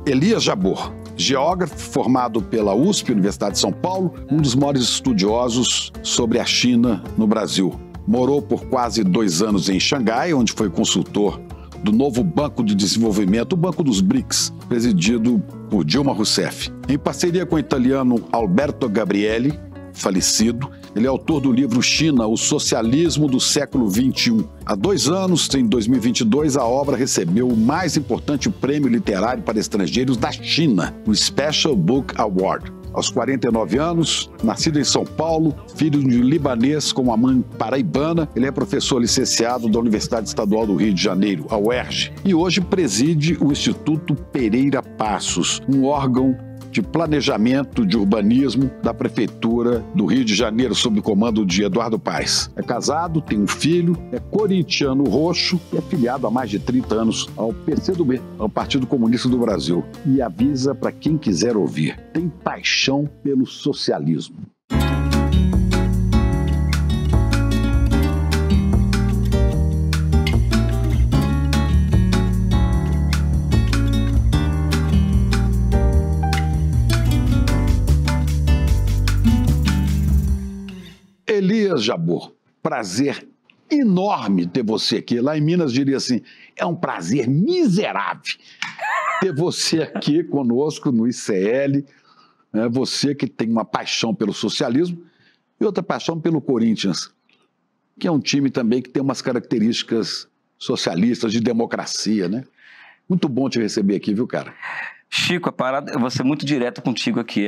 Elias Jabbour, geógrafo formado pela USP, Universidade de São Paulo, um dos maiores estudiosos sobre a China no Brasil. Morou por quase 2 anos em Xangai, onde foi consultor do novo Banco de Desenvolvimento, o Banco dos BRICS, presidido por Dilma Rousseff. Em parceria com o italiano Alberto Gabrielli, falecido, ele é autor do livro China, o Socialismo do Século XXI. Há 2 anos, em 2022, a obra recebeu o mais importante prêmio literário para estrangeiros da China, o Special Book Award. Aos 49 anos, nascido em São Paulo, filho de um libanês com uma mãe paraibana, ele é professor licenciado da Universidade Estadual do Rio de Janeiro, a UERJ, e hoje preside o Instituto Pereira Passos, um órgão de planejamento de urbanismo da Prefeitura do Rio de Janeiro, sob o comando de Eduardo Paes. É casado, tem um filho, é corintiano roxo e é filiado há mais de 30 anos ao PCdoB, ao Partido Comunista do Brasil. E avisa para quem quiser ouvir, tem paixão pelo socialismo. Elias Jabbour, prazer enorme ter você aqui. Lá em Minas diria assim, é um prazer miserável ter você aqui conosco no ICL, né? Você que tem uma paixão pelo socialismo e outra paixão pelo Corinthians, que é um time também que tem umas características socialistas, de democracia, né? Muito bom te receber aqui, viu, cara? Chico, eu vou ser muito direto contigo aqui.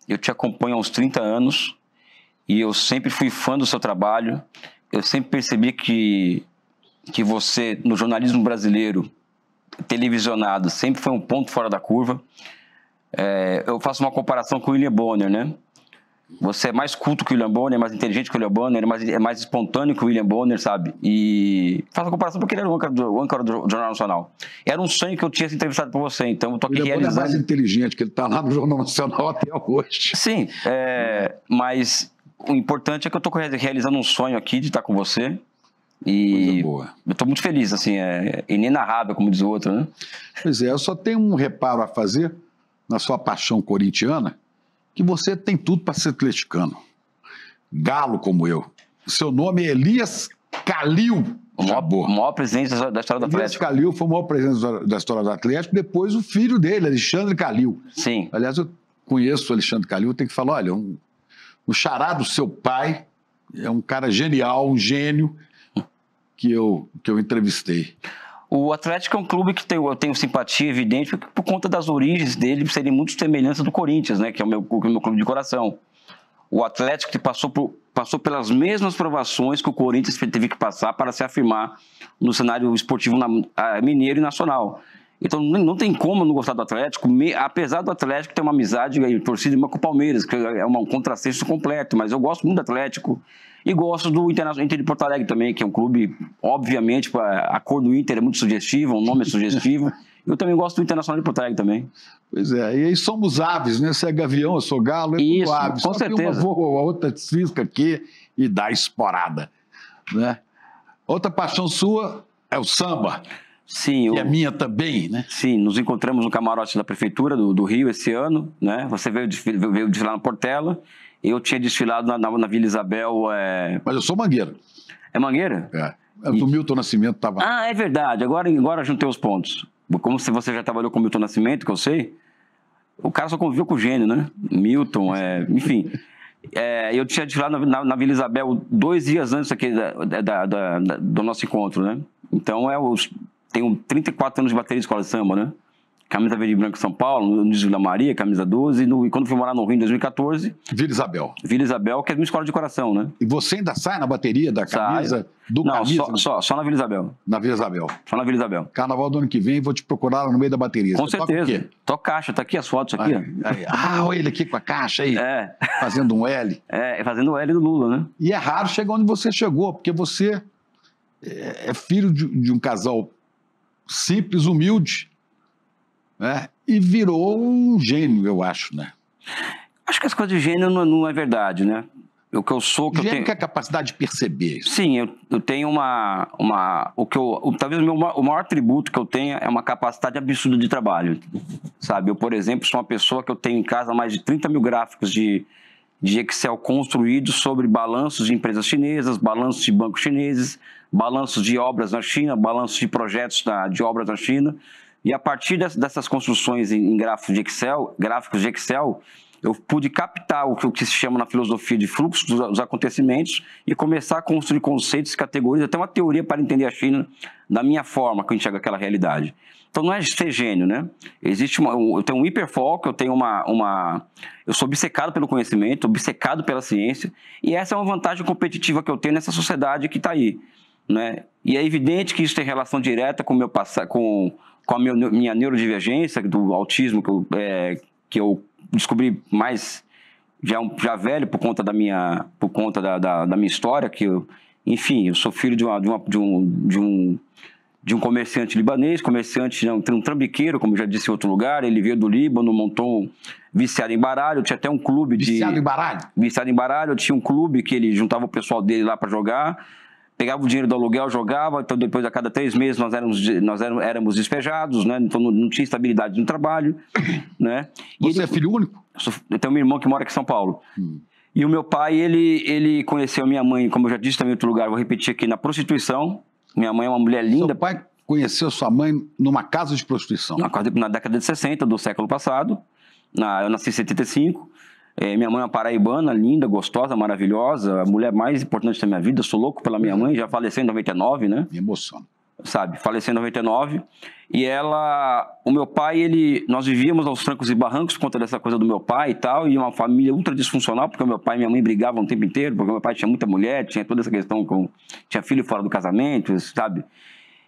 Eu te acompanho há uns 30 anos, e eu sempre fui fã do seu trabalho. Eu sempre percebi que você, no jornalismo brasileiro, televisionado, sempre foi um ponto fora da curva. Eu faço uma comparação com o William Bonner, né? Você é mais culto que o William Bonner, é mais inteligente que o William Bonner, é mais espontâneo que o William Bonner, sabe? E faço a comparação porque ele era o âncora do Jornal Nacional. Era um sonho que eu tinha se entrevistado por você, então eu tô aqui realizando. Ele é mais inteligente, que ele tá lá no Jornal Nacional até hoje. Sim, mas o importante é que eu tô realizando um sonho aqui de estar com você. E eu tô muito feliz, assim, é inenarrável, como diz o outro, né? Pois é, eu só tenho um reparo a fazer na sua paixão corintiana, que você tem tudo para ser atleticano. Galo como eu. Seu nome é Elias Calil Jabbour. O maior presidente da história do Atlético. Elias Calil foi o maior presidente da história do Atlético, depois o filho dele, Alexandre Calil. Sim. Aliás, eu conheço o Alexandre Calil, tenho que falar, olha, o xará do seu pai é um cara genial, um gênio, que eu entrevistei. O Atlético é um clube que eu tenho simpatia evidente por conta das origens dele serem muito semelhantes do Corinthians, né, que é o meu clube de coração. O Atlético que passou pelas mesmas provações que o Corinthians teve que passar para se afirmar no cenário esportivo mineiro e nacional. Então não tem como não gostar do Atlético, apesar do Atlético ter uma amizade e torcida com o Palmeiras, que é um contrassenso completo, mas eu gosto muito do Atlético. E gosto do Inter de Porto Alegre também, que é um clube, obviamente, a cor do Inter é muito sugestiva, o nome é sugestivo. Eu também gosto do Internacional de Porto Alegre também. Pois é, e aí somos aves, né? Você é gavião, eu sou galo, é tudo aves. Com certeza. Uma voa, a outra cisca aqui e dá esporada, né? Outra paixão sua é o samba. Sim. E a minha também, né? Sim, nos encontramos no camarote da Prefeitura do Rio esse ano, né? Você veio desfilar na Portela. Eu tinha desfilado na Vila Isabel. Mas eu sou mangueiro. É mangueira? Do Milton Nascimento estava. Ah, é verdade. Agora juntei os pontos. Como se você já trabalhou com o Milton Nascimento, que eu sei, o cara só conviveu com o gênio, né? Milton, enfim. Eu tinha desfilado na Vila Isabel 2 dias antes aqui do nosso encontro, né? Então, tenho 34 anos de bateria de escola de samba, né? Camisa verde e branca em São Paulo, no Desvio da Maria, camisa 12, e quando fui morar no Rio em 2014... Vila Isabel. Vila Isabel, que é minha escola de coração, né? E você ainda sai na bateria da camisa? Camisa? Só na Vila Isabel. Na Vila Isabel. Só na Vila Isabel. Carnaval do ano que vem, vou te procurar lá no meio da bateria. Com certeza. Toca caixa, tá aqui as fotos aqui, ó. Olha ele aqui com a caixa aí, fazendo um L. Fazendo o L do Lula, né? E é raro chegar onde você chegou, porque você é filho de um casal simples, humilde, né? E virou um gênio, eu acho, né? Acho que as coisas de gênio não é verdade, né? O que eu sou... Gênio que é a capacidade de perceber isso. Sim, eu tenho talvez o maior atributo que eu tenho é uma capacidade absurda de trabalho, sabe? Eu, por exemplo, sou uma pessoa que eu tenho em casa mais de 30 mil gráficos de Excel construídos sobre balanços de empresas chinesas, balanços de bancos chineses, balanços de obras na China, balanços de projetos de obras na China. E a partir dessas construções em gráficos de Excel, eu pude captar o que se chama na filosofia de fluxo dos acontecimentos e começar a construir conceitos, categorias, até uma teoria para entender a China da minha forma que eu enxergo aquela realidade. Então não é ser gênio, né? Eu tenho um hiperfoco, eu sou obcecado pelo conhecimento, obcecado pela ciência, e essa é uma vantagem competitiva que eu tenho nessa sociedade que está aí, né? E é evidente que isso tem relação direta com o meu passado, com a minha neurodivergência, do autismo que eu descobri mais já velho por conta da minha história, que enfim, eu sou filho de um comerciante libanês, um trambiqueiro, como já disse em outro lugar. Ele veio do Líbano, montou viciado em baralho, tinha até um clube Viciado em baralho? Viciado em baralho, tinha um clube que ele juntava o pessoal dele lá para jogar, pegava o dinheiro do aluguel, jogava, então depois a cada 3 meses nós éramos despejados, né? Então não tinha estabilidade no trabalho, né? Você é filho único? Eu tenho um irmão que mora aqui em São Paulo. E o meu pai, ele conheceu a minha mãe, como eu já disse também em outro lugar, vou repetir aqui, na prostituição. Minha mãe é uma mulher linda. Seu pai conheceu sua mãe numa casa de prostituição? Na década de 60 do século passado. Eu nasci em 75. Minha mãe é uma paraibana, linda, gostosa, maravilhosa. A mulher mais importante da minha vida. Eu sou louco pela minha mãe, já faleceu em 99, né? Me emociona. Sabe, faleceu em 99. E o meu pai, nós vivíamos aos trancos e barrancos por conta dessa coisa do meu pai e tal, e uma família ultra disfuncional, porque o meu pai e minha mãe brigavam o tempo inteiro, porque o meu pai tinha muita mulher, tinha toda essa questão tinha filho fora do casamento, sabe?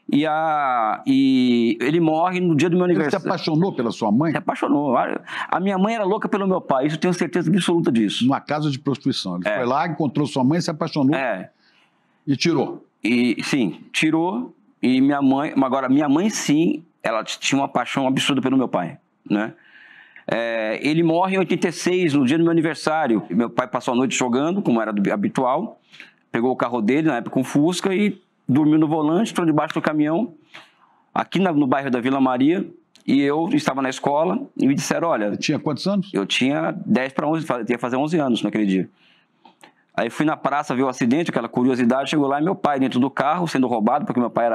E ele morre no dia do meu aniversário. Ele se apaixonou pela sua mãe? Se apaixonou. A minha mãe era louca pelo meu pai, isso eu tenho certeza absoluta disso. Numa casa de prostituição. Ele foi lá, encontrou sua mãe, se apaixonou e tirou. Sim, tirou. E minha mãe, sim, ela tinha uma paixão absurda pelo meu pai, né? Ele morre em 86, no dia do meu aniversário. Meu pai passou a noite jogando, como era habitual, pegou o carro dele, na época um Fusca, e dormiu no volante, entrou debaixo do caminhão, aqui no bairro da Vila Maria, e eu estava na escola, e me disseram, olha... Você tinha quantos anos? Eu tinha 10 para 11, ia fazer 11 anos naquele dia. Aí fui na praça ver o acidente, aquela curiosidade, chegou lá e meu pai dentro do carro, sendo roubado, porque meu pai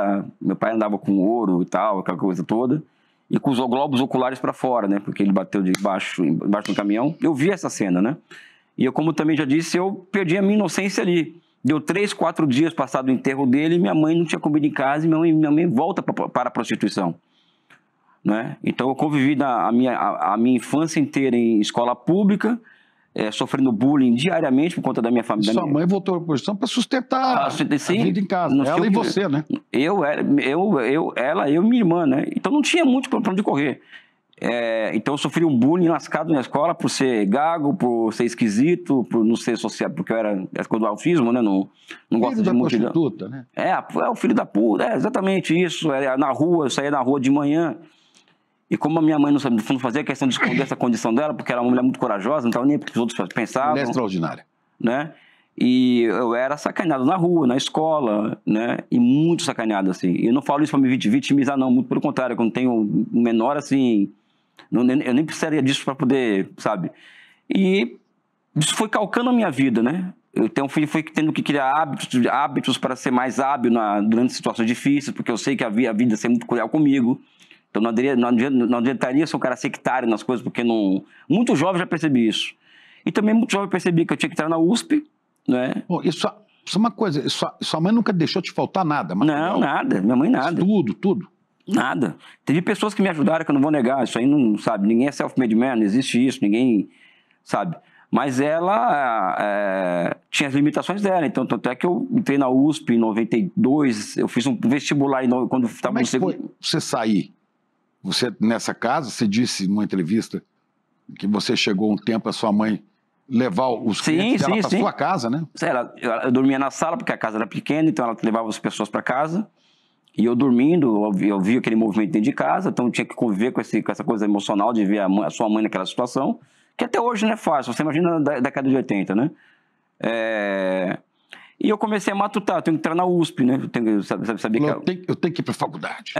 andava com ouro e tal, aquela coisa toda, e com os globos oculares para fora, né, porque ele bateu embaixo do caminhão. Eu vi essa cena, né, e eu, como também já disse, eu perdi a minha inocência ali. Deu 3, 4 dias passado o enterro dele, e minha mãe não tinha comida em casa, e minha mãe volta para a prostituição, né. Então eu convivi a minha infância inteira em escola pública, sofrendo bullying diariamente por conta da minha família. Sua mãe voltou à prostituição para sustentar a vida em casa. Ela e você, né? Ela, eu e minha irmã, né? Então não tinha muito para onde correr. Então eu sofri um bullying lascado na escola por ser gago, por ser esquisito, por não ser social, porque eu era coisa do autismo, né? Não gosto de multidão. Prostituta, né? O filho da puta, exatamente isso. Na rua, eu saía na rua de manhã. E como a minha mãe não fazia questão de esconder essa condição dela, porque era uma mulher muito corajosa, não estava nem porque os outros pensavam. Mulher extraordinária. Né? E eu era sacaneado na rua, na escola, né? E muito sacaneado, assim. E eu não falo isso para me vitimizar, não. Muito pelo contrário, eu não tenho menor, assim... eu nem precisaria disso para poder, sabe? E isso foi calcando a minha vida, né? Fui tendo que criar hábitos para ser mais hábil durante situações difíceis, porque eu sei que a vida ia ser muito cruel comigo. Então não adiantaria ser um cara sectário nas coisas, porque muito jovem já percebi isso. E também muito jovem percebi que eu tinha que estar na USP, né? Bom, isso é uma coisa, sua mãe nunca deixou te faltar nada? Não, nada, minha mãe nada. Tudo? Nada. Teve pessoas que me ajudaram, que eu não vou negar, isso aí não, sabe, ninguém é self-made man, não existe isso, ninguém, sabe. Mas ela tinha as limitações dela, então tanto é que eu entrei na USP em 92, eu fiz um vestibular quando estava no segundo... Como é que foi você sair? Você, nessa casa, você disse numa entrevista que você chegou um tempo a sua mãe levar os clientes dela para sua casa, né? Eu dormia na sala, porque a casa era pequena, então ela levava as pessoas para casa. E eu dormindo, eu vi aquele movimento dentro de casa, então eu tinha que conviver com essa coisa emocional de ver a sua mãe naquela situação, que até hoje não é fácil, você imagina na década de 80, né? E eu comecei a matutar, eu tenho que entrar na USP, né? Eu tenho que eu tenho que ir para a faculdade.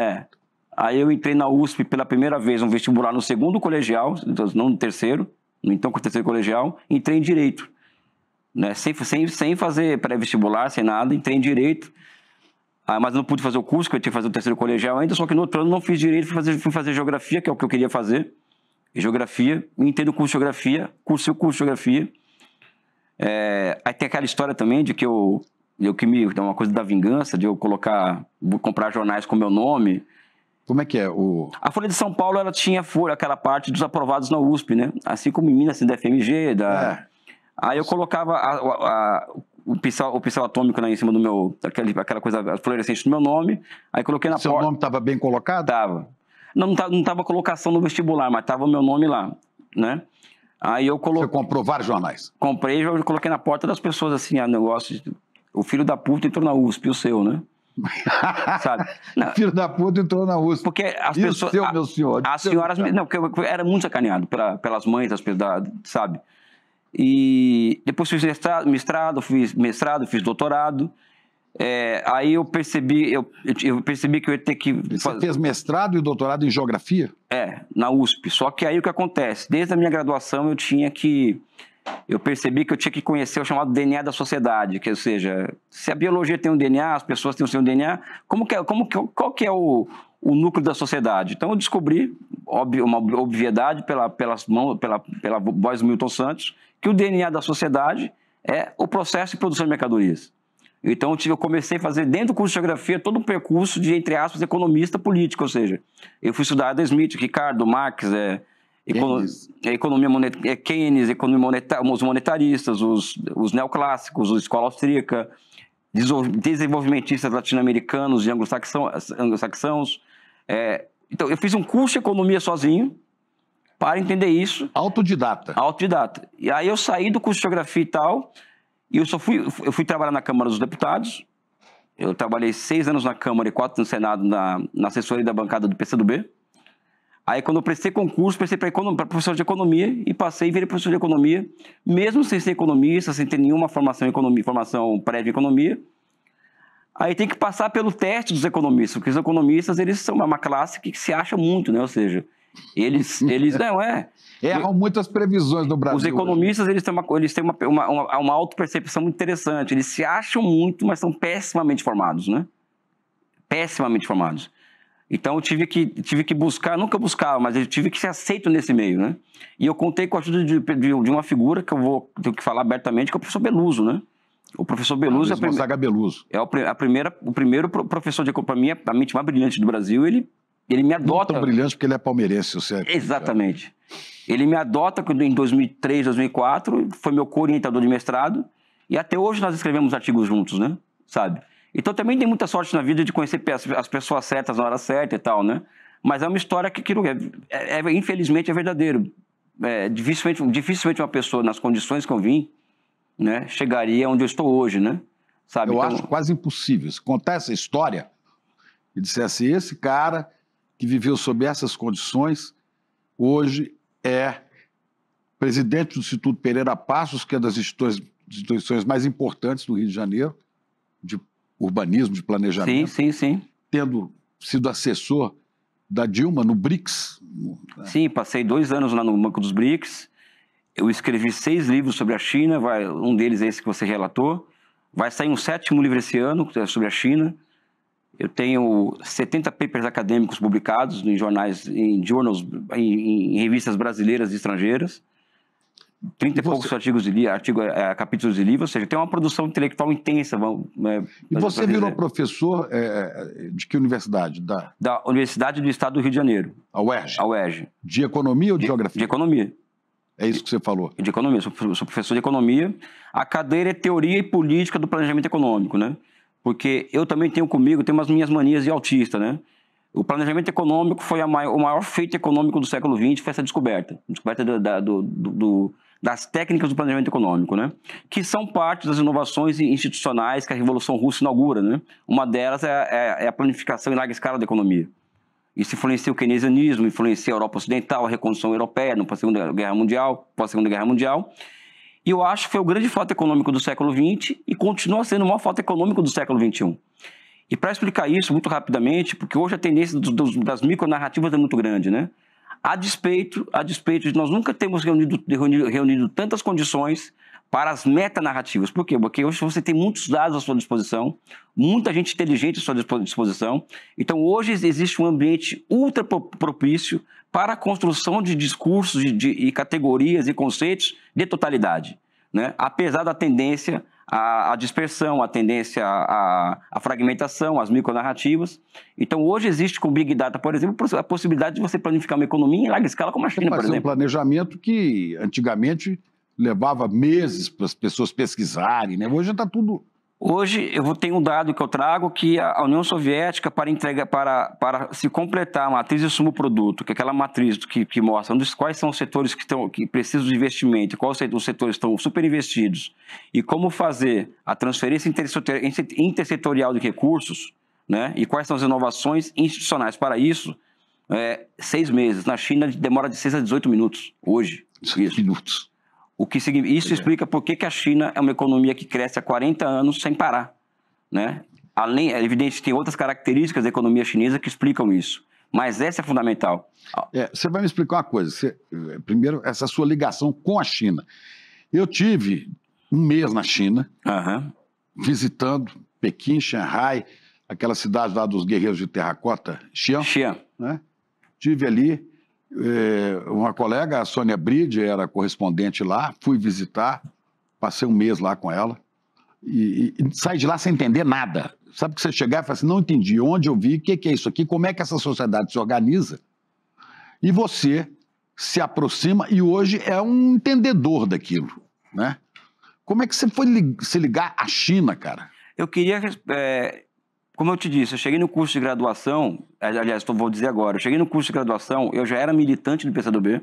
Aí eu entrei na USP pela primeira vez, um vestibular no segundo colegial, não no terceiro, então com o terceiro colegial, entrei em Direito. Né? Sem fazer pré-vestibular, sem nada, entrei em Direito. Mas não pude fazer o curso, que eu tinha que fazer o terceiro colegial ainda, só que no outro ano não fiz Direito, fui fazer Geografia, que é o que eu queria fazer. Geografia, entrei no curso de Geografia, cursei o curso de Geografia. Aí tem aquela história também de que é uma coisa da vingança, de eu comprar jornais com meu nome. Como é que é? A Folha de São Paulo, ela tinha aquela parte dos aprovados na USP, né? Assim como em Minas, assim, da FMG, Aí eu colocava o pincel atômico, né, em cima do meu, aquela coisa fluorescente do meu nome, aí coloquei na porta. Seu nome estava bem colocado? Tava. Não tava colocação no vestibular, mas tava o meu nome lá, né? Aí eu coloquei... Você comprou vários jornais? Comprei e eu coloquei na porta das pessoas, assim, negócio de... O filho da puta entrou na USP, o seu, né? Sabe? Não, filho da puta entrou na USP. Porque as e pessoas... Seu, meu senhor? As senhoras... Não, porque eu era muito sacaneado pelas mães, sabe? E depois fiz mestrado, fiz doutorado. Aí eu percebi que eu ia ter que... Você fez mestrado e doutorado em Geografia? Na USP. Só que aí o que acontece? Desde a minha graduação eu percebi que eu tinha que conhecer o chamado DNA da sociedade, que, ou seja, se a biologia tem um DNA, as pessoas têm o seu DNA, qual que é o núcleo da sociedade? Então eu descobri, uma obviedade pela voz do Milton Santos, que o DNA da sociedade é o processo de produção de mercadorias. Então eu comecei a fazer dentro do curso de Geografia todo um percurso de, entre aspas, economista político, ou seja, eu fui estudar Adam Smith, Ricardo, Marx, economia monetária, Keynes, os monetaristas, os neoclássicos, a escola austríaca, desenvolvimentistas latino-americanos e anglo-saxãos. Então, eu fiz um curso de economia sozinho para entender isso. Autodidata. E aí eu saí do curso de Geografia e tal, e eu fui trabalhar na Câmara dos Deputados. Eu trabalhei 6 anos na Câmara e 4 no Senado, na assessoria da bancada do PCdoB. Aí, quando eu prestei concurso, prestei para professor de economia e passei e virei professor de economia, mesmo sem ser economista, sem ter nenhuma formação prévia em economia. Aí tem que passar pelo teste dos economistas, porque os economistas, eles são uma classe que se acha muito, né? Ou seja, eles erram muitas previsões no Brasil. Os economistas, eles têm uma autopercepção muito interessante. Eles se acham muito, mas são pessimamente formados, né? Pessimamente formados. Então eu tive que buscar, nunca buscava, mas eu tive que ser aceito nesse meio, né? E eu contei com a ajuda de uma figura que eu tenho que falar abertamente, que é o professor Beluso, né? O professor Beluso o primeiro professor de economia, a mente mais brilhante do Brasil. Ele me adota. Não tão brilhante porque ele é palmeirense, o certo. Exatamente. Ele me adota em 2003, 2004, foi meu co-orientador de mestrado, e até hoje nós escrevemos artigos juntos, né? Sabe? Então também tem muita sorte na vida de conhecer as pessoas certas na hora certa e tal, né? Mas é uma história que infelizmente é verdadeiro. Dificilmente uma pessoa, nas condições que eu vim, né, chegaria onde eu estou hoje, né? Sabe? Eu acho quase impossível. Se contar essa história e dissesse, esse cara que viveu sob essas condições, hoje é presidente do Instituto Pereira Passos, que é das instituições mais importantes do Rio de Janeiro, de urbanismo, de planejamento. Sim. Tendo sido assessor da Dilma no BRICS. Sim, passei 2 anos lá no Banco dos BRICS. Eu escrevi 6 livros sobre a China, um deles é esse que você relatou. Vai sair um 7º livro esse ano sobre a China. Eu tenho 70 papers acadêmicos publicados em jornais, em revistas brasileiras e estrangeiras. 30 e poucos capítulos de livro, ou seja, tem uma produção intelectual intensa. E você virou professor de que universidade? Da Universidade do Estado do Rio de Janeiro. A UERJ? A UERJ. De economia ou de geografia? De economia. É isso que você falou? De economia, sou professor de economia. A cadeira é teoria e política do planejamento econômico, né? Porque eu também tenho umas minhas manias de autista, né? O planejamento econômico foi o maior feito econômico do século XX, foi essa descoberta das técnicas do planejamento econômico, né? Que são parte das inovações institucionais que a Revolução Russa inaugura, né? Uma delas é a planificação em larga escala da economia. Isso influencia o keynesianismo, influencia a Europa Ocidental, a reconstrução europeia pós-Segunda Guerra Mundial. E eu acho que foi o grande fato econômico do século XX e continua sendo o maior fato econômico do século XXI. E para explicar isso muito rapidamente, porque hoje a tendência das micronarrativas é muito grande, né? A despeito de nós nunca termos reunido tantas condições para as metanarrativas. Por quê? Porque hoje você tem muitos dados à sua disposição, muita gente inteligente à sua disposição. Então, hoje existe um ambiente ultra propício para a construção de discursos e categorias e conceitos de totalidade, né? Apesar da tendência à dispersão, a tendência à fragmentação, às micronarrativas. Então, hoje existe com Big Data, por exemplo, a possibilidade de você planificar uma economia em larga escala, como a China, por exemplo. Um planejamento que antigamente levava meses para as pessoas pesquisarem, né? Hoje está tudo... Hoje eu tenho um dado que eu trago que a União Soviética, para se completar a matriz de sumo produto, que é aquela matriz que mostra quais são os setores que precisam de investimento, quais os setores estão superinvestidos e como fazer a transferência intersetorial de recursos, né? E quais são as inovações institucionais para isso, 6 meses. Na China demora de 6 a 18 minutos hoje. 18 minutos. Isso explica por que a China é uma economia que cresce há 40 anos sem parar, né? Além, é evidente que tem outras características da economia chinesa que explicam isso, mas essa é fundamental. Você vai me explicar uma coisa. Primeiro, essa sua ligação com a China. Eu tive um mês na China, visitando Pequim, Xangai, aquela cidade lá dos guerreiros de terracota, Xi'an. Né? Tive ali. Uma colega, a Sônia Bride, era correspondente lá, fui visitar, passei um mês lá com ela e saí de lá sem entender nada. Sabe que você chegar e falar assim, não entendi onde eu vi, o que é isso aqui, como é que essa sociedade se organiza, e você se aproxima e hoje é um entendedor daquilo, né? Como é que você foi se ligar à China, cara? Eu queria... Como eu te disse, eu cheguei no curso de graduação, aliás, vou dizer agora, eu cheguei no curso de graduação, eu já era militante do PCdoB,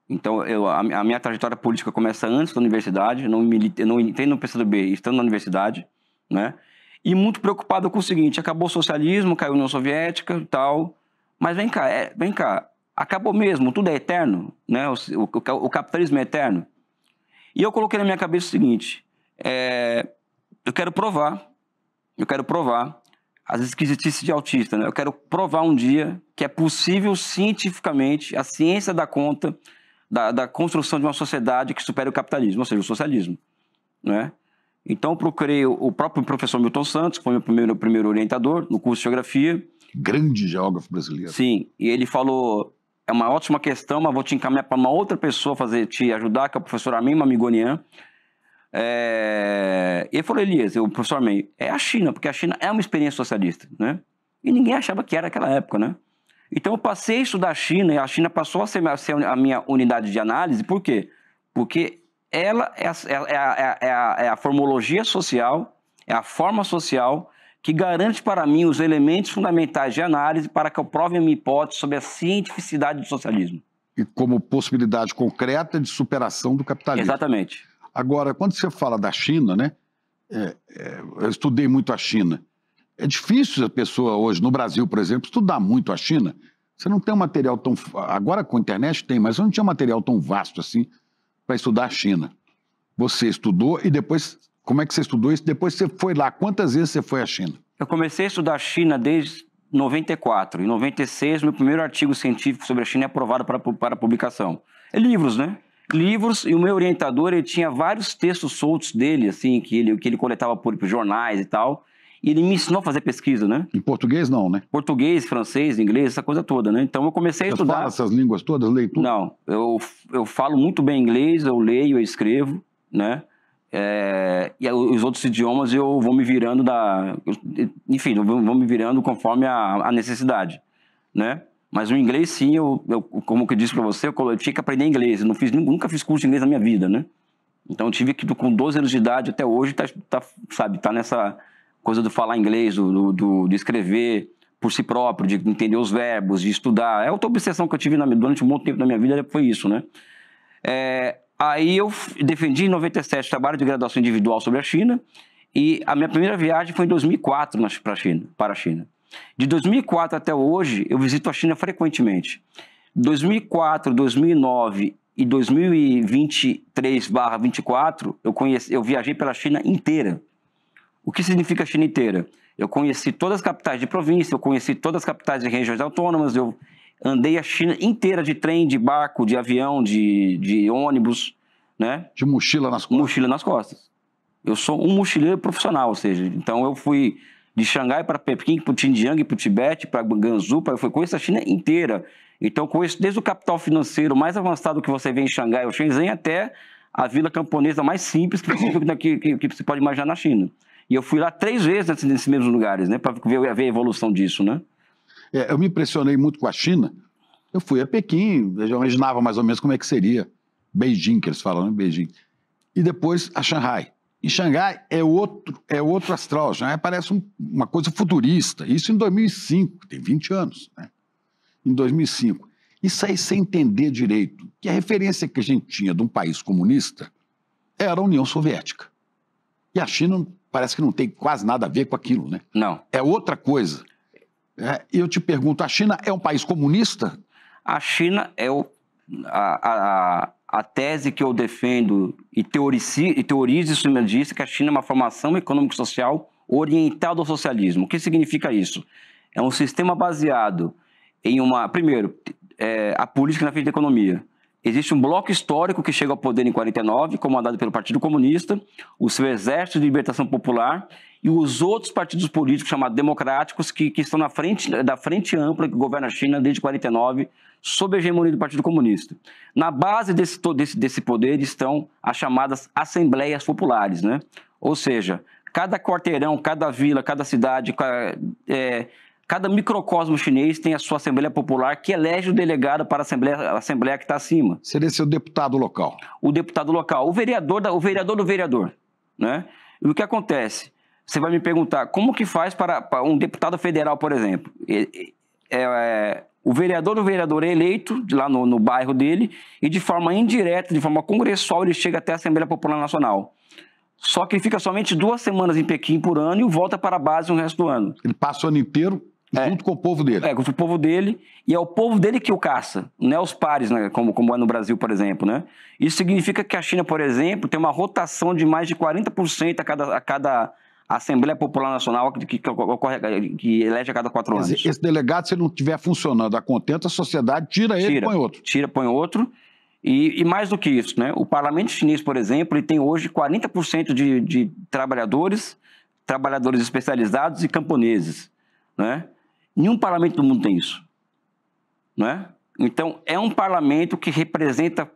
então a minha trajetória política começa antes da universidade, eu não entrei no PCdoB estando na universidade, né? E muito preocupado com o seguinte, acabou o socialismo, caiu a União Soviética e tal, mas vem cá, acabou mesmo, tudo é eterno, né? O capitalismo é eterno. E eu coloquei na minha cabeça o seguinte, eu quero provar as esquisitices de autista, né? Eu quero provar um dia que é possível cientificamente, a ciência dá conta da construção de uma sociedade que supere o capitalismo, ou seja, o socialismo, né? Então eu procurei o próprio professor Milton Santos, que foi meu primeiro orientador no curso de Geografia. Grande geógrafo brasileiro. Sim, e ele falou, é uma ótima questão, mas vou te encaminhar para uma outra pessoa te ajudar, que é o professor Armin Mamigonian. E ele falou, Elias, o professor Armin, é a China, porque a China é uma experiência socialista, né? E ninguém achava que era naquela época, né? Então eu passei a estudar a China, e a China passou a ser a minha unidade de análise, por quê? Porque ela é a formologia social, é a forma social que garante para mim os elementos fundamentais de análise para que eu prove a minha hipótese sobre a cientificidade do socialismo. E como possibilidade concreta de superação do capitalismo. Exatamente. Agora, quando você fala da China, né? Eu estudei muito a China. É difícil a pessoa hoje, no Brasil, por exemplo, estudar muito a China. Você não tem um material tão... Agora com a internet tem, mas eu não tinha material tão vasto assim para estudar a China. Você estudou e depois... Como é que você estudou isso? Depois você foi lá. Quantas vezes você foi à China? Eu comecei a estudar a China desde 94. Em 96, meu primeiro artigo científico sobre a China é aprovado para publicação. É livros, né? Livros, e o meu orientador, ele tinha vários textos soltos dele, assim, que ele coletava por jornais e tal, e ele me ensinou a fazer pesquisa, né? Em português não, né? Português, francês, inglês, essa coisa toda, né? Então eu comecei a estudar... Você fala essas línguas todas, leio tudo? Não, eu falo muito bem inglês, eu leio, eu escrevo, né? E os outros idiomas eu vou me virando enfim, eu vou me virando conforme a necessidade, né? Mas o inglês, sim, como eu disse para você, eu tinha que aprender inglês. Eu nunca fiz curso de inglês na minha vida, né? Então eu tive que, com 12 anos de idade até hoje, tá nessa coisa de falar inglês, de escrever por si próprio, de entender os verbos, de estudar. Outra obsessão que eu tive durante um bom tempo da minha vida foi isso, né? Aí eu defendi em 97 trabalho de graduação individual sobre a China, e a minha primeira viagem foi em 2004 para a China. De 2004 até hoje, eu visito a China frequentemente. 2004, 2009 e 2023/24, eu viajei pela China inteira. O que significa a China inteira? Eu conheci todas as capitais de província, eu conheci todas as capitais de regiões autônomas, eu andei a China inteira de trem, de barco, de avião, de ônibus, né? De mochila nas costas. Mochila nas costas. Eu sou um mochileiro profissional, ou seja, então eu fui de Xangai para Pequim, para o Xinjiang, para o Tibete, para Gansu, eu conheço a China inteira. Então, conheço desde o capital financeiro mais avançado que você vê em Xangai, ou Shenzhen, até a vila camponesa mais simples que você pode imaginar na China. E eu fui lá 3 vezes nesses mesmos lugares, né, para ver a evolução disso, né? Eu me impressionei muito com a China. Eu fui a Pequim, eu já imaginava mais ou menos como é que seria. Beijing, que eles falam, né? Beijing. E depois a Xangai. E Xangai é outro astral. Xangai parece uma coisa futurista. Isso em 2005, tem 20 anos, né? Em 2005. Isso aí sem entender direito, que a referência que a gente tinha de um país comunista era a União Soviética. E a China parece que não tem quase nada a ver com aquilo, né? Não. É outra coisa. E eu te pergunto, a China é um país comunista? A China é a tese que eu defendo e teorizo em cima disso, que a China é uma formação econômico-social orientada ao socialismo. O que significa isso? É um sistema baseado em primeiro, a política na frente da economia. Existe um bloco histórico que chega ao poder em 49, comandado pelo Partido Comunista, o seu Exército de Libertação Popular e os outros partidos políticos chamados democráticos que estão da frente ampla que governa a China desde 49, sob a hegemonia do Partido Comunista. Na base desse poder estão as chamadas Assembleias Populares, né? Ou seja, cada quarteirão, cada vila, cada cidade, cada microcosmo chinês tem a sua Assembleia Popular que elege o delegado para a Assembleia que está acima. Seria seu deputado local. O deputado local, o vereador do vereador, né? E o que acontece? Você vai me perguntar, como que faz para um deputado federal, por exemplo? O vereador do vereador é eleito lá no bairro dele e de forma indireta, de forma congressual, ele chega até a Assembleia Popular Nacional. Só que ele fica somente 2 semanas em Pequim por ano e volta para a base o resto do ano. Ele passa o ano inteiro junto com o povo dele. Com o povo dele, e é o povo dele que o caça, não é os pares, né, como é no Brasil, por exemplo, né? Isso significa que a China, por exemplo, tem uma rotação de mais de 40% a cada Assembleia Popular Nacional que elege a cada 4 anos. Esse delegado, se ele não estiver funcionando a contento, a sociedade tira ele e põe outro. Põe outro. E mais do que isso, né? O parlamento chinês, por exemplo, ele tem hoje 40% de trabalhadores especializados e camponeses, né? Nenhum parlamento do mundo tem isso, né? Então, é um parlamento que representa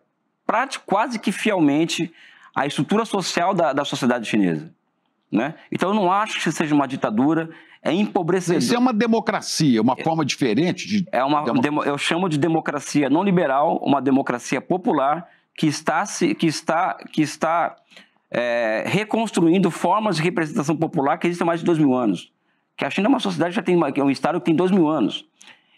quase que fielmente a estrutura social da sociedade chinesa, né? Então, eu não acho que seja uma ditadura, é empobrecedor. Isso é uma democracia, uma forma diferente de... Eu chamo de democracia não liberal, uma democracia popular que está reconstruindo formas de representação popular que existem há mais de 2.000 anos. Que a China é uma sociedade é um estado que tem 2.000 anos.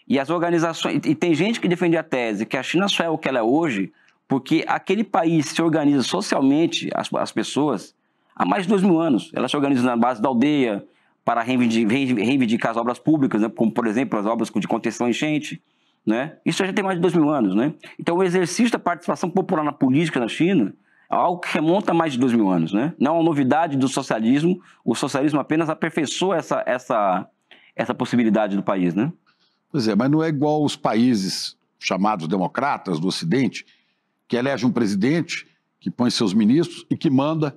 E as organizações... E tem gente que defende a tese que a China só é o que ela é hoje porque aquele país se organiza socialmente, as pessoas, há mais de 2.000 anos. Ela se organiza na base da aldeia para reivindicar as obras públicas, né? Como, por exemplo, as obras de contenção à enchente, né? Isso já tem mais de 2.000 anos, né? Então, o exercício da participação popular na política na China é algo que remonta a mais de 2.000 anos, né? Não é uma novidade do socialismo, o socialismo apenas aperfeiçoa essa possibilidade do país, né? Pois é, mas não é igual os países chamados democratas do Ocidente, que elege um presidente, que põe seus ministros e que manda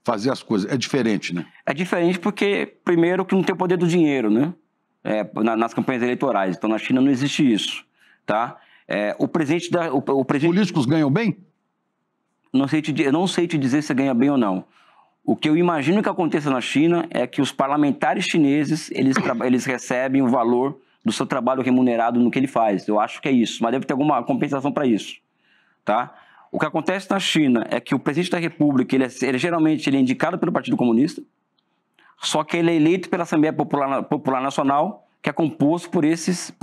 fazer as coisas. É diferente, né? É diferente porque, primeiro, que não tem o poder do dinheiro, né? Nas campanhas eleitorais. Então, na China não existe isso, tá? Políticos ganham bem? Eu não sei te dizer se ganha bem ou não. O que eu imagino que aconteça na China é que os parlamentares chineses, eles recebem o valor do seu trabalho remunerado no que ele faz. Eu acho que é isso, mas deve ter alguma compensação para isso, tá? O que acontece na China é que o presidente da República, geralmente ele é indicado pelo Partido Comunista, só que ele é eleito pela Assembleia Popular Nacional, que é composto por esses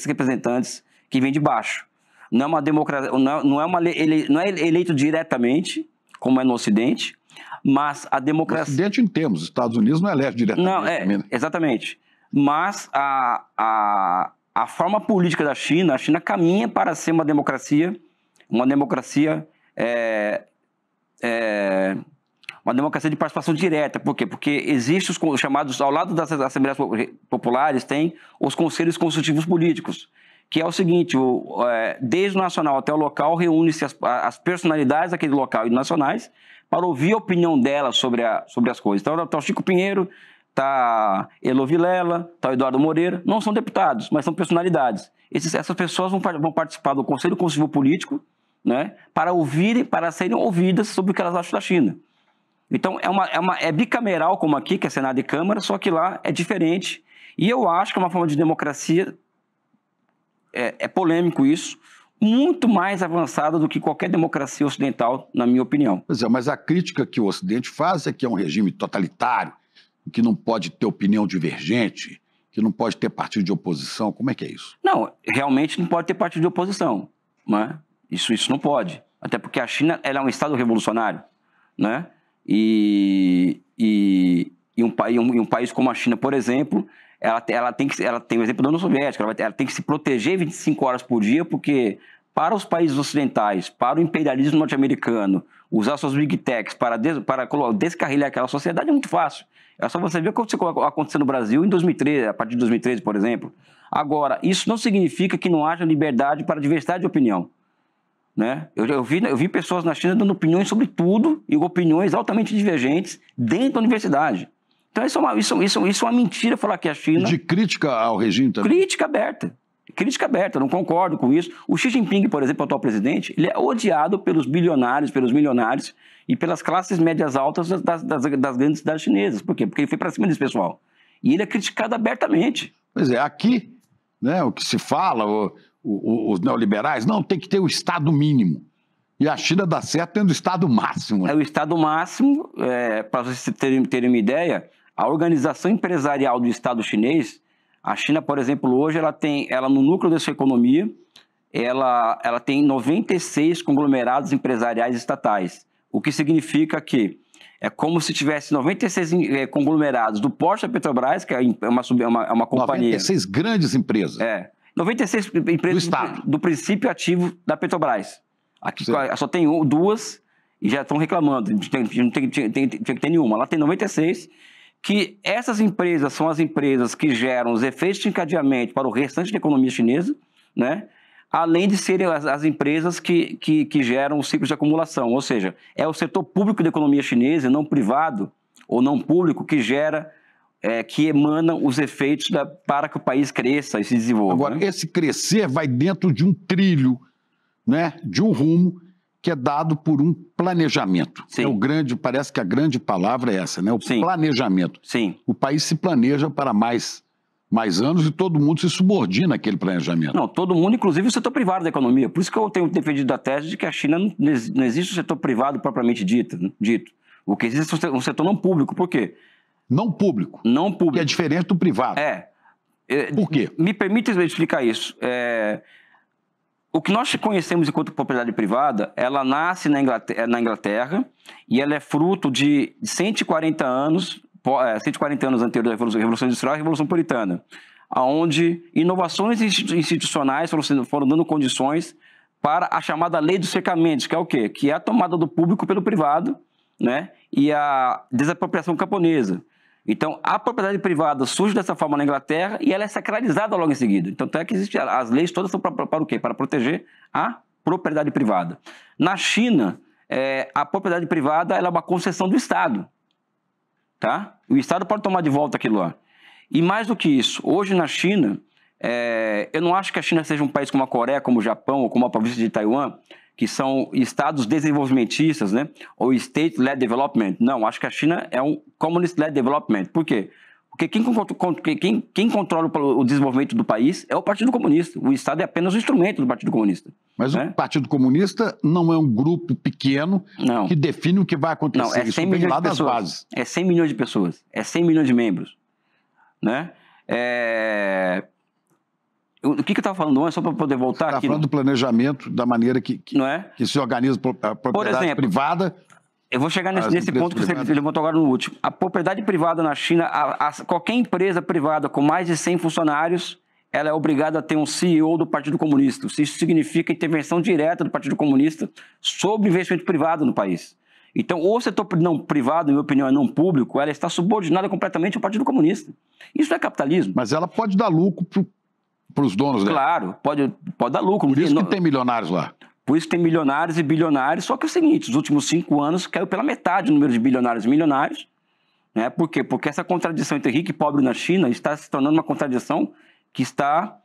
representantes que vêm de baixo. Não é uma democracia, não é eleito diretamente, como é no Ocidente, mas a democracia... No Ocidente, em termos, os Estados Unidos não elege diretamente. Não, exatamente. Mas a forma política da China, a China caminha para ser uma democracia uma democracia de participação direta. Por quê? Porque existem os chamados, ao lado das assembleias populares, tem os conselhos consultivos políticos, que é o seguinte, desde o nacional até o local, reúne-se as personalidades daquele local e nacionais para ouvir a opinião delas sobre as coisas. Então, está o Chico Pinheiro, está Elo Vilela, está o Eduardo Moreira, não são deputados, mas são personalidades. Essas pessoas vão participar do Conselho Consultivo Político, né, para serem ouvidas sobre o que elas acham da China. Então, é bicameral como aqui, que é Senado e Câmara, só que lá é diferente. E eu acho que é uma forma de democracia, é polêmico isso, muito mais avançada do que qualquer democracia ocidental, na minha opinião. Pois é, mas a crítica que o Ocidente faz é que é um regime totalitário, que não pode ter opinião divergente, que não pode ter partido de oposição. Como é que é isso? Não, realmente não pode ter partido de oposição, né? Isso não pode. Até porque a China ela é um Estado revolucionário, né? E um país como a China, por exemplo, ela tem o exemplo da União Soviética, ela tem que se proteger 25 horas por dia, porque para os países ocidentais, para o imperialismo norte-americano, usar suas big techs para descarrilhar aquela sociedade é muito fácil. É só você ver o que aconteceu no Brasil em 2013, a partir de 2013, por exemplo. Agora, isso não significa que não haja liberdade para diversidade de opinião, né? Eu vi pessoas na China dando opiniões sobre tudo e opiniões altamente divergentes dentro da universidade. Então, isso é uma mentira falar que a China... De crítica ao regime também? Crítica aberta. Crítica aberta, eu não concordo com isso. O Xi Jinping, por exemplo, o atual presidente, ele é odiado pelos bilionários, pelos milionários e pelas classes médias altas das grandes cidades chinesas. Por quê? Porque ele foi para cima desse pessoal. E ele é criticado abertamente. Pois é, aqui, né, o que se fala, os neoliberais, não, tem que ter o Estado mínimo. E a China dá certo tendo o Estado máximo. É o Estado máximo, para vocês terem uma ideia, a organização empresarial do Estado chinês, a China, por exemplo, hoje, ela no núcleo da sua economia, ela tem 96 conglomerados empresariais estatais, o que significa que é como se tivesse 96 conglomerados do porte da Petrobras, que é uma companhia... 96 grandes empresas. 96 empresas do princípio ativo da Petrobras. Aqui só tem duas e já estão reclamando, não tem que ter nenhuma. Lá tem 96, que essas empresas são as empresas que geram os efeitos de encadeamento para o restante da economia chinesa, né? Além de serem as empresas que geram os ciclos de acumulação. Ou seja, é o setor público da economia chinesa, e não privado ou não público, que gera, que emana os efeitos para que o país cresça e se desenvolva. Agora, né? Esse crescer vai dentro de um trilho, né, de um rumo que é dado por um planejamento. Sim. Parece que a grande palavra é essa, né? O Sim. planejamento. Sim. O país se planeja para mais anos e todo mundo se subordina àquele planejamento. Não, todo mundo, inclusive o setor privado da economia. Por isso que eu tenho defendido a tese de que a China não existe um setor privado propriamente dito. O que existe é um setor não público. Por quê? Não público. Não público. Que é diferente do privado. Por quê? Me permite explicar isso. O que nós conhecemos enquanto propriedade privada, ela nasce na Inglaterra e ela é fruto de 140 anos anterior da Revolução Industrial e Revolução Puritana, onde inovações institucionais foram dando condições para a chamada lei dos cercamentos, que é o quê? Que é a tomada do público pelo privado, né? E a desapropriação camponesa. Então, a propriedade privada surge dessa forma na Inglaterra e ela é sacralizada logo em seguida. Então, até que as leis todas são para o quê? Para proteger a propriedade privada. Na China, a propriedade privada ela é uma concessão do Estado. Tá? O Estado pode tomar de volta aquilo lá. E mais do que isso, hoje na China, eu não acho que a China seja um país como a Coreia, como o Japão ou como a província de Taiwan, que são estados desenvolvimentistas, né? Ou state-led development. Não, acho que a China é um communist-led development. Por quê? Porque quem controla o desenvolvimento do país é o Partido Comunista. O Estado é apenas um instrumento do Partido Comunista. Mas o Partido Comunista não é um grupo pequeno que define o que vai acontecer. Não, é 100 milhões de pessoas. É 100 milhões de pessoas. É 100 milhões de membros. Né? O que eu estava falando antes, só para poder voltar aqui? Está falando do planejamento, da maneira que se organiza a propriedade por exemplo, privada. Eu vou chegar nesse ponto que você levantou agora no último. A propriedade privada na China, qualquer empresa privada com mais de 100 funcionários, ela é obrigada a ter um CEO do Partido Comunista. Isso significa intervenção direta do Partido Comunista sobre investimento privado no país. Então, o setor não privado, na minha opinião, é não público, ela está subordinada completamente ao Partido Comunista. Isso é capitalismo. Mas ela pode dar lucro para os donos dela. Claro, pode dar lucro. Por isso que tem milionários lá. Por isso que tem milionários e bilionários, só que é o seguinte, nos últimos 5 anos caiu pela metade o número de bilionários e milionários. Né? Por quê? Porque essa contradição entre rico e pobre na China está se tornando uma contradição que está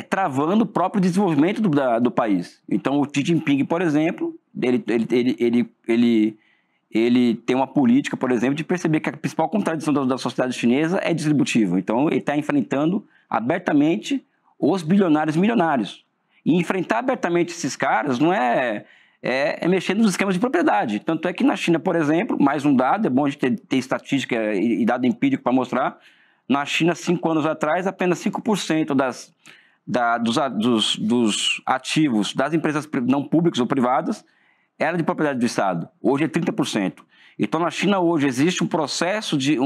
travando o próprio desenvolvimento do país. Então, o Xi Jinping, por exemplo, ele tem uma política, por exemplo, de perceber que a principal contradição da sociedade chinesa é distributiva. Então, ele está enfrentando abertamente os bilionários e milionários. E enfrentar abertamente esses caras não é mexer nos esquemas de propriedade. Tanto é que na China, por exemplo, mais um dado, é bom a gente ter estatística e dado empírico para mostrar, na China, 5 anos atrás, apenas 5% dos ativos das empresas não públicas ou privadas era de propriedade do Estado. Hoje é 30%. Então, na China, hoje, existe um processo de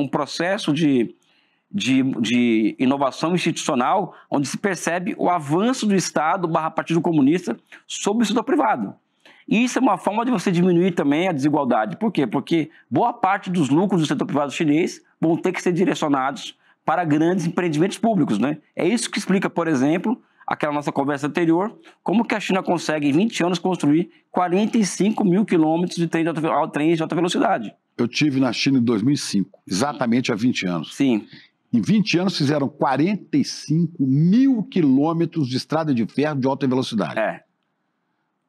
inovação institucional, onde se percebe o avanço do Estado / Partido Comunista sobre o setor privado. E isso é uma forma de você diminuir também a desigualdade. Por quê? Porque boa parte dos lucros do setor privado chinês vão ter que ser direcionados para grandes empreendimentos públicos, né? É isso que explica, por exemplo, aquela nossa conversa anterior, como que a China consegue, em 20 anos, construir 45 mil quilômetros de trens de alta velocidade. Eu tive na China em 2005, exatamente há 20 anos. Sim. Em 20 anos fizeram 45 mil quilômetros de estrada de ferro de alta velocidade.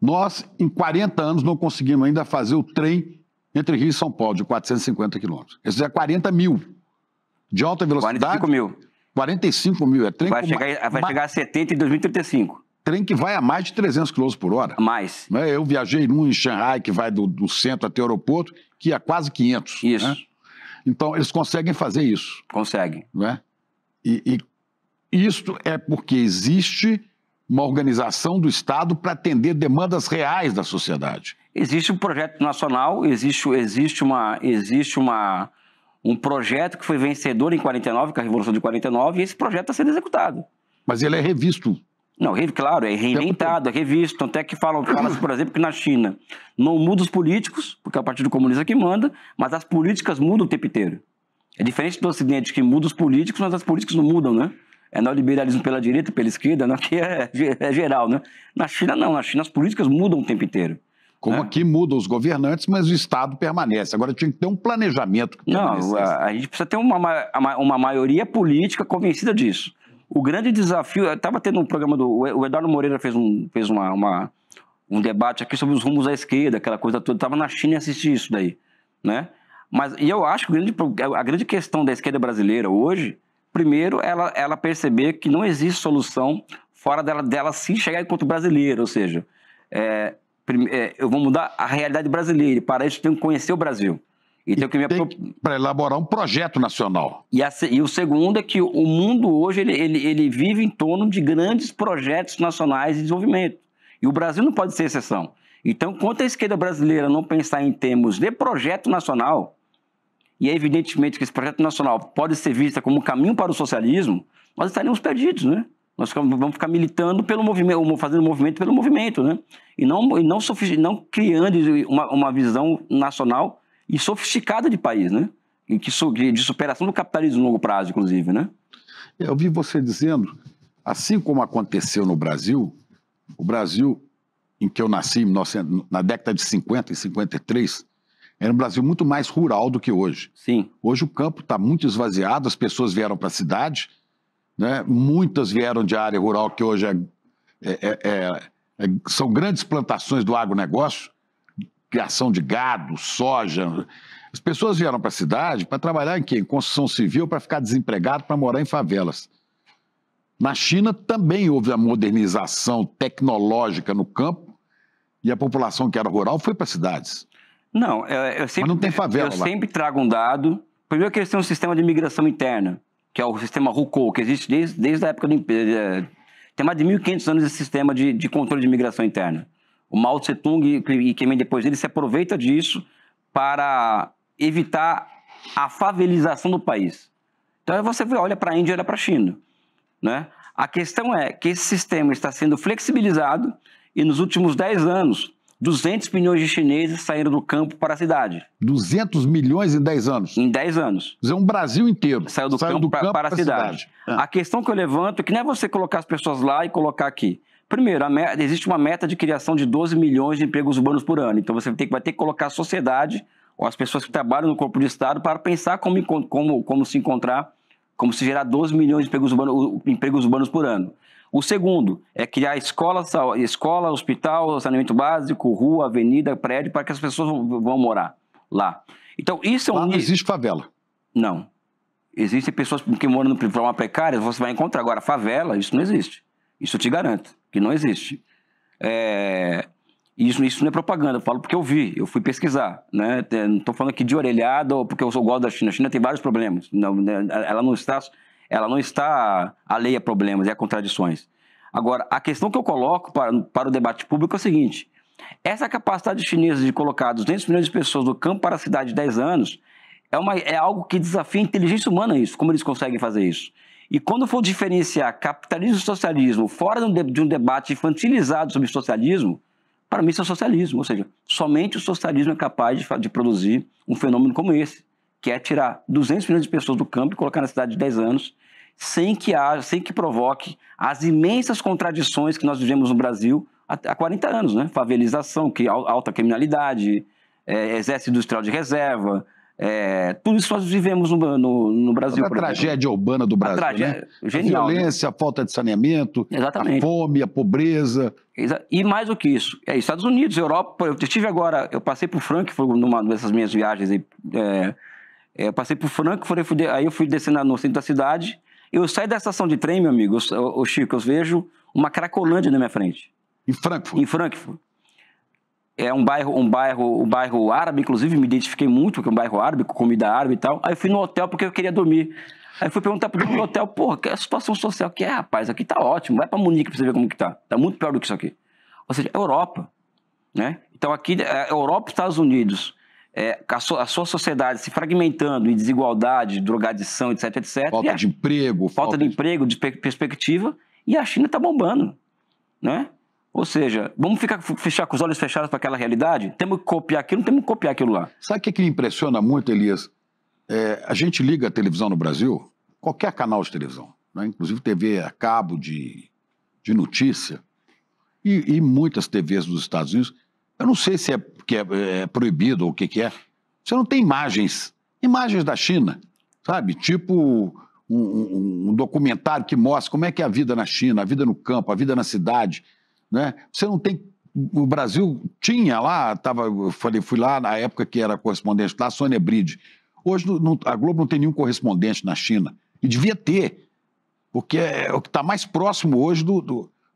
Nós, em 40 anos, não conseguimos ainda fazer o trem entre Rio e São Paulo, de 450 quilômetros. Eles fizeram 40 mil de alta velocidade. 45 mil. 45 mil. É trem vai chegar a 70 em 2035. Trem que vai a mais de 300 km por hora. Mais. Eu viajei num em Xangai, que vai do centro até o aeroporto, que é quase 500. Isso. Né? Então, eles conseguem fazer isso. Conseguem. Né? E isso é porque existe uma organização do Estado para atender demandas reais da sociedade. Existe um projeto nacional, existe um projeto que foi vencedor em 49, que é a Revolução de 49, e esse projeto está sendo executado. Mas ele é revisto. Não, claro, é reinventado, é revisto. Tanto é que fala-se, por exemplo, que na China não muda os políticos, porque é o Partido Comunista que manda, mas as políticas mudam o tempo inteiro. É diferente do Ocidente, que muda os políticos, mas as políticas não mudam, né? É neoliberalismo pela direita, pela esquerda, né? Que é geral, né? Na China, não. Na China, as políticas mudam o tempo inteiro. Como aqui mudam os governantes, mas o Estado permanece. Agora tinha que ter um planejamento. Não, a gente precisa ter uma maioria política convencida disso. O grande desafio... Estava tendo um programa o Eduardo Moreira fez um debate aqui sobre os rumos à esquerda, aquela coisa toda. Estava na China e assisti isso daí, né? E eu acho que a grande questão da esquerda brasileira hoje, primeiro, ela perceber que não existe solução fora dela se chegar enquanto brasileira, ou seja... eu vou mudar a realidade brasileira, e para isso tenho que conhecer o Brasil. Para elaborar um projeto nacional. E o segundo é que o mundo hoje ele vive em torno de grandes projetos nacionais de desenvolvimento. E o Brasil não pode ser exceção. Então, enquanto a esquerda brasileira não pensar em termos de projeto nacional, e é evidentemente que esse projeto nacional pode ser visto como um caminho para o socialismo, nós estaremos perdidos, né? Nós vamos ficar militando pelo movimento, fazendo movimento pelo movimento, né? E não criando uma visão nacional e sofisticada de país, né? De superação do capitalismo no longo prazo, inclusive, né? Eu vi você dizendo, assim como aconteceu no Brasil, o Brasil em que eu nasci, na década de 50 e 53, era um Brasil muito mais rural do que hoje. Sim. Hoje o campo está muito esvaziado, as pessoas vieram para a cidade, né? Muitas vieram de área rural, que hoje são grandes plantações do agronegócio, criação de gado, soja. As pessoas vieram para a cidade para trabalhar em quê? Em construção civil, para ficar desempregado, para morar em favelas. Na China também houve a modernização tecnológica no campo e a população que era rural foi para cidades. Não, mas não tem favela lá. Eu sempre trago um dado. Primeiro que eles têm um sistema de imigração interna, que é o sistema Hukou, que existe desde a época do Império. Tem mais de 1.500 anos esse sistema de controle de imigração interna. O Mao Tse-tung e quem vem depois dele se aproveita disso para evitar a favelização do país. Então você olha para a Índia e olha para a China, né? A questão é que esse sistema está sendo flexibilizado e nos últimos 10 anos 200 milhões de chineses saíram do campo para a cidade. 200 milhões em 10 anos? Em 10 anos. Quer dizer, um Brasil inteiro saiu do campo para a cidade. A questão que eu levanto é que não é você colocar as pessoas lá e colocar aqui. Primeiro, existe uma meta de criação de 12 milhões de empregos urbanos por ano. Então você vai ter que colocar a sociedade ou as pessoas que trabalham no corpo do Estado para pensar como se encontrar, como se gerar 12 milhões de empregos urbanos por ano. O segundo é criar escola, hospital, saneamento básico, rua, avenida, prédio, para que as pessoas vão morar lá. Então, isso é um... Lá não existe favela. Não. Existem pessoas que moram de forma precária, você vai encontrar. Agora, favela, isso não existe. Isso eu te garanto, que não existe. Isso não é propaganda, eu falo porque eu vi, eu fui pesquisar. Né? Não estou falando aqui de orelhada ou porque eu sou igual da China. A China tem vários problemas. Ela não está alheia a problemas e a contradições. Agora, a questão que eu coloco para o debate público é o seguinte: essa capacidade chinesa de colocar 200 milhões de pessoas do campo para a cidade em 10 anos é algo que desafia a inteligência humana, isso, como eles conseguem fazer isso. E quando for diferenciar capitalismo e socialismo fora de um debate infantilizado sobre socialismo, para mim isso é socialismo. Ou seja, somente o socialismo é capaz de produzir um fenômeno como esse, que é tirar 200 milhões de pessoas do campo e colocar na cidade de 10 anos, sem que provoque as imensas contradições que nós vivemos no Brasil há 40 anos, né? Favelização, alta criminalidade, exército industrial de reserva, tudo isso nós vivemos no Brasil. A tragédia urbana do Brasil, né? Genial, a violência, né? A falta de saneamento, exatamente. A fome, a pobreza. E mais do que isso, Estados Unidos, Europa. Eu passei por Frankfurt numa dessas minhas viagens. Eu passei por Frankfurt, aí eu fui descendo no centro da cidade. Eu saí da estação de trem, meu amigo, o Chico, eu vejo uma Cracolândia na minha frente. Em Frankfurt? Em Frankfurt. É um bairro árabe, inclusive, me identifiquei muito, que é um bairro árabe, com comida árabe e tal. Aí eu fui no hotel porque eu queria dormir. Aí fui perguntar pro dono do hotel, porra, que é a situação social que rapaz, aqui tá ótimo, vai pra Munique pra você ver como que tá. Tá muito pior do que isso aqui. Ou seja, Europa, né? Então aqui, Europa e Estados Unidos, a sua sociedade se fragmentando em desigualdade, drogadição, etc, etc. Falta de emprego. Falta de emprego, de perspectiva, e a China tá bombando, né? Ou seja, vamos fechar com os olhos fechados para aquela realidade? Temos que copiar aquilo, não temos que copiar aquilo lá. Sabe o que me impressiona muito, Elias? A gente liga a televisão no Brasil, qualquer canal de televisão, né? Inclusive TV a cabo de notícia, e muitas TVs dos Estados Unidos. Eu não sei se é proibido ou o que é. Você não tem imagens da China, sabe? Tipo um documentário que mostra como é que é a vida na China, a vida no campo, a vida na cidade. Né? Você não tem... O Brasil tinha lá, fui lá na época que era correspondente lá, Sônia Bride. Hoje a Globo não tem nenhum correspondente na China. E devia ter, porque é o que está mais próximo hoje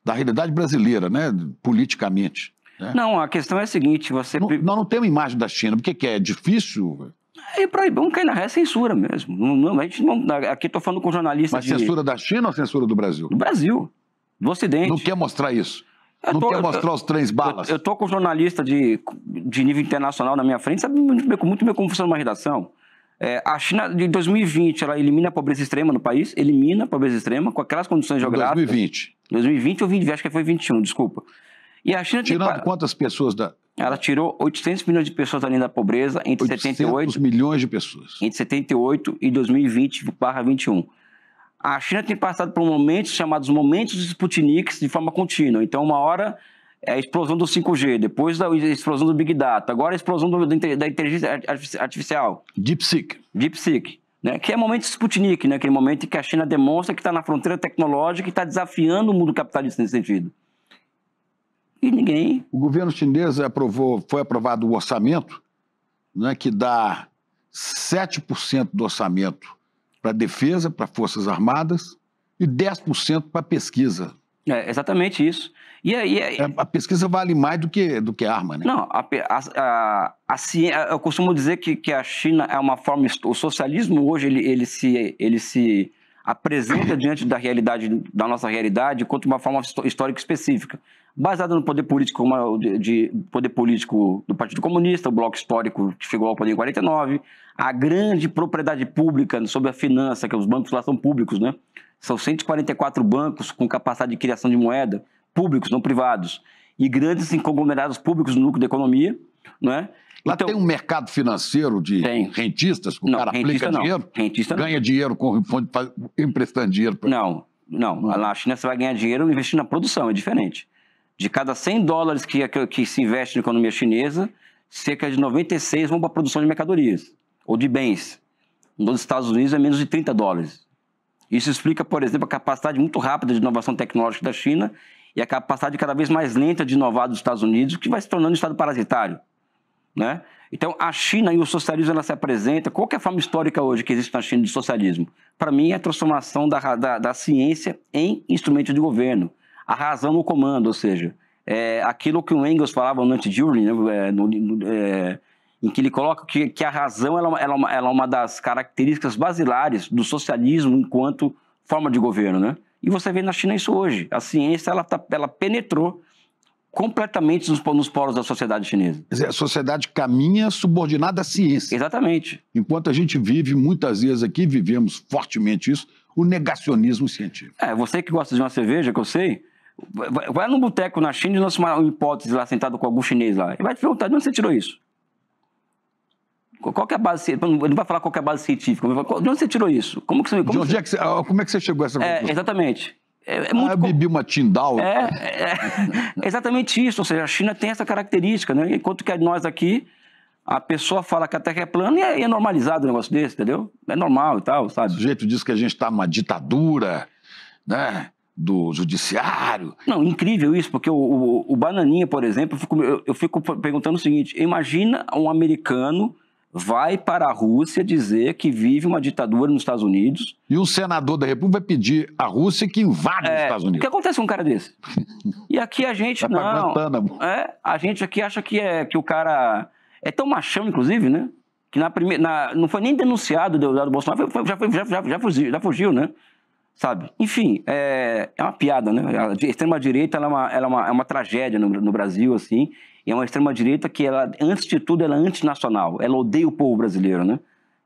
da realidade brasileira, né? Politicamente. Né? Não, a questão é a seguinte, Nós não temos imagem da China, porque é difícil... Vamos cair na censura mesmo. Aqui estou falando com jornalistas. Mas censura da China ou censura do Brasil? Do Brasil, do Ocidente. Não quer mostrar isso? Não quer mostrar os trens balas? Eu estou com jornalista de nível internacional na minha frente, sabe muito bem como funciona uma redação. A China, de 2020, ela elimina a pobreza extrema no país, elimina a pobreza extrema com aquelas condições geográficas. 2020? 2020 ou 2020, acho que foi 21, desculpa. E a China tirando quantas pessoas da... Ela tirou 800 milhões de pessoas da linha da pobreza entre 800 milhões de pessoas. Entre 78 e 2020/21. A China tem passado por momentos chamados momentos de Sputniks de forma contínua. Então, uma hora é a explosão do 5G, depois a explosão do Big Data, agora a explosão da inteligência artificial. DeepSeek, né? Que é momento de Sputnik, né? Aquele momento em que a China demonstra que está na fronteira tecnológica e está desafiando o mundo capitalista nesse sentido. E ninguém... O governo chinês foi aprovado o orçamento, né, que dá 7% do orçamento para defesa, para Forças Armadas, e 10% para pesquisa. Exatamente isso. E aí, a pesquisa vale mais do que arma, né? Não, eu costumo dizer que a China é uma forma... O socialismo hoje ele se apresenta diante da realidade, da nossa realidade, quanto uma forma histórica específica, baseada no poder político, poder político do Partido Comunista, o bloco histórico que chegou ao poder em 49, a grande propriedade pública sobre a finança, que os bancos lá são públicos, né? São 144 bancos com capacidade de criação de moeda, públicos, não privados. e grandes conglomerados públicos no núcleo da economia, não é? Lá então, tem um mercado financeiro de rentistas, que o cara aplica dinheiro, ganha dinheiro emprestando dinheiro. Não. Na China você vai ganhar dinheiro investindo na produção, é diferente. De cada 100 dólares que se investe na economia chinesa, cerca de 96 vão para a produção de mercadorias ou de bens. Nos Estados Unidos é menos de 30 dólares. Isso explica, por exemplo, a capacidade muito rápida de inovação tecnológica da China e a capacidade cada vez mais lenta de inovar dos Estados Unidos, que vai se tornando um estado parasitário, né? Então, a China e o socialismo, ela se apresenta... Qual que é a forma histórica hoje que existe na China de socialismo? Para mim, é a transformação da ciência em instrumento de governo. A razão no comando, ou seja, aquilo que o Engels falava no Anti-Düring, né, em que ele coloca que a razão ela é uma das características basilares do socialismo enquanto forma de governo, né? E você vê na China isso hoje. A ciência ela penetrou completamente nos poros da sociedade chinesa. Quer dizer, a sociedade caminha subordinada à ciência. Exatamente. Enquanto a gente vive, muitas vezes aqui, vivemos fortemente isso, o negacionismo científico. Você que gosta de uma cerveja, que eu sei, vai num boteco na China e lança uma hipótese lá, sentado com algum chinês lá. Ele vai te perguntar, de onde você tirou isso? Qual que é a base? Ele não vai falar qual que é a base científica. De onde você tirou isso? Como é que você chegou a essa conclusão? Exatamente. Eu bebi uma Tindal. Exatamente isso. Ou seja, a China tem essa característica, né? Enquanto que nós aqui, a pessoa fala que a Terra é plana e é normalizado um negócio desse, entendeu? É normal e tal, sabe? O sujeito diz que a gente está numa ditadura, né? Do judiciário. Não, incrível isso, porque o Bananinha, por exemplo, eu fico perguntando o seguinte: imagina um americano vai para a Rússia dizer que vive uma ditadura nos Estados Unidos. E o senador da República vai pedir à Rússia que invada os Estados Unidos. O que acontece com um cara desse? E aqui a gente a gente aqui acha que o cara é tão machão, inclusive, né? Que não foi nem denunciado do Bolsonaro, já fugiu, né? Sabe? Enfim, é uma piada, né? A extrema-direita ela é uma tragédia no Brasil, assim. E é uma extrema-direita que, antes de tudo, ela é antinacional. Ela odeia o povo brasileiro, né?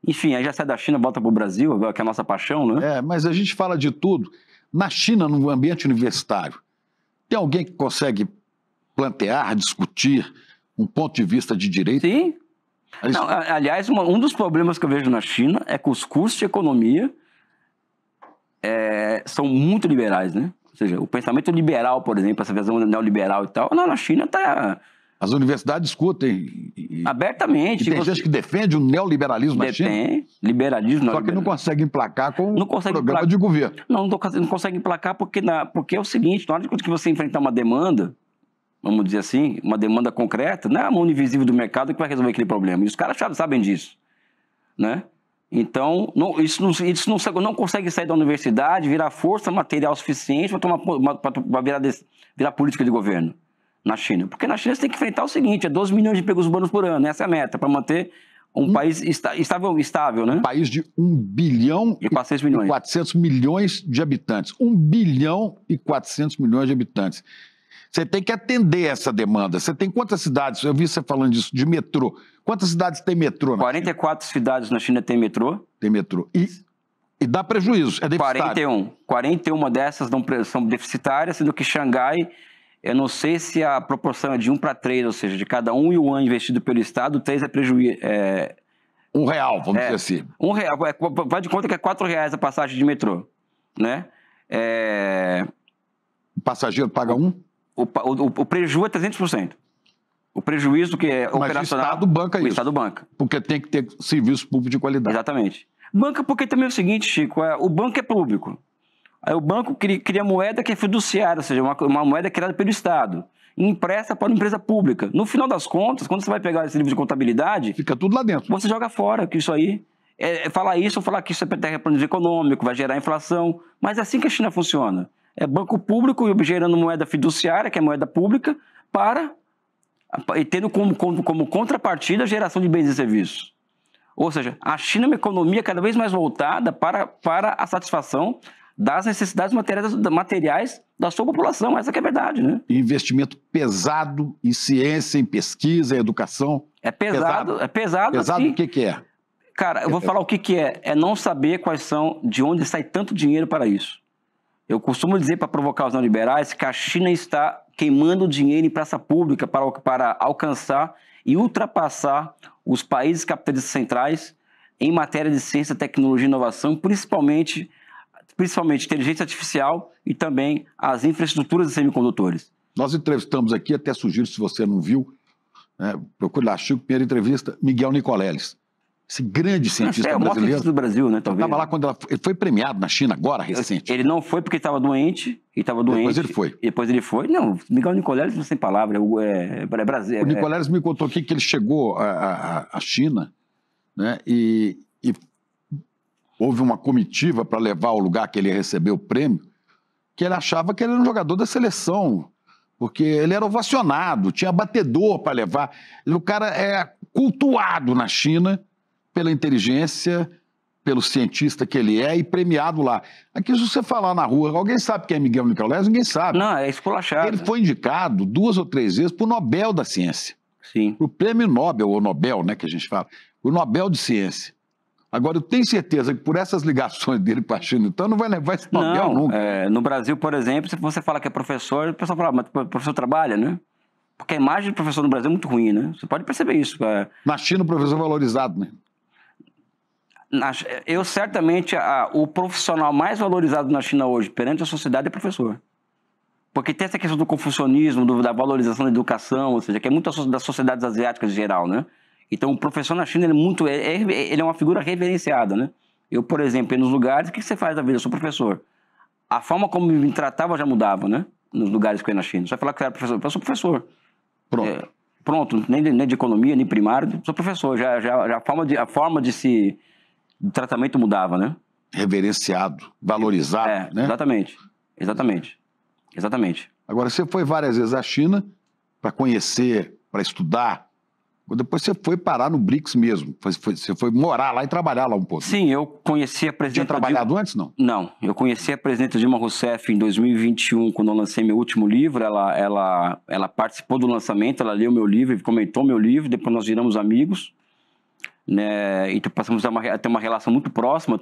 Enfim, aí já sai da China, volta para o Brasil, que é a nossa paixão, né? Mas a gente fala de tudo. Na China, no ambiente universitário, tem alguém que consegue plantear, discutir um ponto de vista de direito? Sim. Não, aliás, um dos problemas que eu vejo na China é que os cursos de economia são muito liberais, né? Ou seja, o pensamento liberal, por exemplo, essa visão neoliberal e tal, na China está... As universidades discutem abertamente. E tem gente que defende o neoliberalismo na China. Liberalismo. Só que não consegue emplacar com o programa de governo. Não consegue emplacar porque é o seguinte: na hora que você enfrentar uma demanda, vamos dizer assim, uma demanda concreta, não é a mão invisível do mercado que vai resolver aquele problema. E os caras sabem disso, né? Então, isso não consegue sair da universidade, virar força material suficiente para virar política de governo na China. Porque na China você tem que enfrentar o seguinte: 12 milhões de empregos urbanos por ano, essa é a meta, para manter um país estável, né? Um país de 1 bilhão e 400 milhões de habitantes. 1 bilhão e 400 milhões de habitantes. Você tem que atender essa demanda. Você tem quantas cidades? Eu vi você falando disso, de metrô. Quantas cidades tem metrô? 44 cidades na China tem metrô. Tem metrô. E dá prejuízo, é deficitário. 41 dessas são deficitárias, sendo que Xangai, eu não sei se a proporção é de 1 para 3, ou seja, de cada 1 yuan investido pelo Estado, 3 é prejuízo. R$1, vamos dizer assim. R$1, vai de conta que é R$4 a passagem de metrô, né? O passageiro paga 1? O prejuízo é 300%. O prejuízo que é operacional... Mas o Estado banca isso. O Estado banca. Porque tem que ter serviço público de qualidade. Exatamente. Banca porque também é o seguinte, Chico, o banco é público. Aí o banco cria moeda que é fiduciária, ou seja, uma moeda criada pelo Estado, e empresta para uma empresa pública. No final das contas, quando você vai pegar esse livro de contabilidade... Fica tudo lá dentro. Você joga fora, que isso aí... falar isso ou falar que isso é terraplanismo econômico, vai gerar inflação. Mas é assim que a China funciona. É banco público gerando moeda fiduciária, que é moeda pública, e tendo como contrapartida a geração de bens e serviços. Ou seja, a China é uma economia cada vez mais voltada para a satisfação das necessidades materiais da sua população. Essa que é a verdade, né? Investimento pesado em ciência, em pesquisa, em educação. É pesado. Pesado assim. O que é? Cara, eu vou falar o que é. É não saber de onde sai tanto dinheiro para isso. Eu costumo dizer, para provocar os neoliberais, que a China está queimando dinheiro em praça pública para alcançar e ultrapassar os países capitalistas centrais em matéria de ciência, tecnologia e inovação, principalmente inteligência artificial e também as infraestruturas de semicondutores. Nós entrevistamos aqui, até sugiro, se você não viu, procure lá, Chico, primeira entrevista, Miguel Nicoleles. Esse grande cientista o maior cientista do Brasil, né, talvez. Estava lá quando ele foi premiado na China agora, recente. Ele não foi porque estava doente, Depois ele foi. Depois ele foi. Não, Miguel Nicoleles não tem palavra, é Brasil. O Nicoleles me contou aqui que ele chegou à China, né, e houve uma comitiva para levar ao lugar que ele ia receber o prêmio, que ele achava que ele era um jogador da seleção, porque ele era ovacionado, tinha batedor para levar. O cara é cultuado na China pela inteligência, pelo cientista que ele é e premiado lá. Aqui, se você falar na rua, alguém sabe quem é Miguel Nicoleles? Ninguém sabe. Não, é esculachado. Ele foi indicado 2 ou 3 vezes para o Nobel da Ciência. Sim. O prêmio Nobel, ou Nobel, né, que a gente fala. O Nobel de Ciência. Agora, eu tenho certeza que por essas ligações dele para a China, então não vai levar esse Nobel nunca. No Brasil, por exemplo, se você fala que é professor, o pessoal fala, mas o professor trabalha, né? Porque a imagem do professor no Brasil é muito ruim, né? Você pode perceber isso. Na China, o professor é valorizado, né? Certamente, o profissional mais valorizado na China hoje, perante a sociedade, é professor. Porque tem essa questão do confucionismo, da valorização da educação, ou seja, que é muito das sociedades asiáticas em geral, né? Então, o professor na China, ele é uma figura reverenciada, né? Eu, por exemplo, ia nos lugares, o que você faz da vida? Eu sou professor. A forma como me tratava já mudava, né? Nos lugares que eu ia na China. Só falar que eu era professor. Eu sou professor. Pronto. Pronto, nem de economia, nem primário, sou professor. Já a forma de tratamento mudava, né? Reverenciado, valorizado, né? Exatamente. Agora, você foi várias vezes à China para conhecer, para estudar. Depois você foi parar no BRICS mesmo. Você foi morar lá e trabalhar lá um pouco. Sim, eu conheci a presidenta... Tinha trabalhado antes, não? Não, eu conheci a presidenta Dilma Rousseff em 2021, quando eu lancei meu último livro. Ela participou do lançamento, ela leu meu livro, comentou meu livro, depois nós viramos amigos, né? E passamos a ter uma relação muito próxima,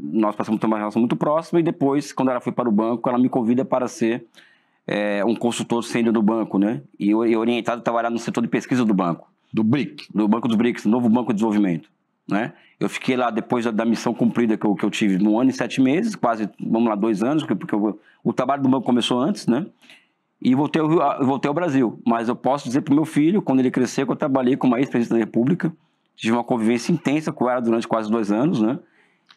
nós passamos a ter uma relação muito próxima, e depois, quando ela foi para o banco, ela me convida para ser um consultor sênior do banco, né? E orientado a trabalhar no setor de pesquisa do banco. Do BRIC. Do Banco dos BRICS, novo Banco de Desenvolvimento, né? Eu fiquei lá depois da missão cumprida que eu tive, 1 ano e 7 meses, quase, 2 anos, porque o trabalho do banco começou antes, né? E voltei ao Brasil. Mas eu posso dizer para o meu filho, quando ele crescer, que eu trabalhei com uma ex-presidente da República, tive uma convivência intensa com ela durante quase 2 anos, né?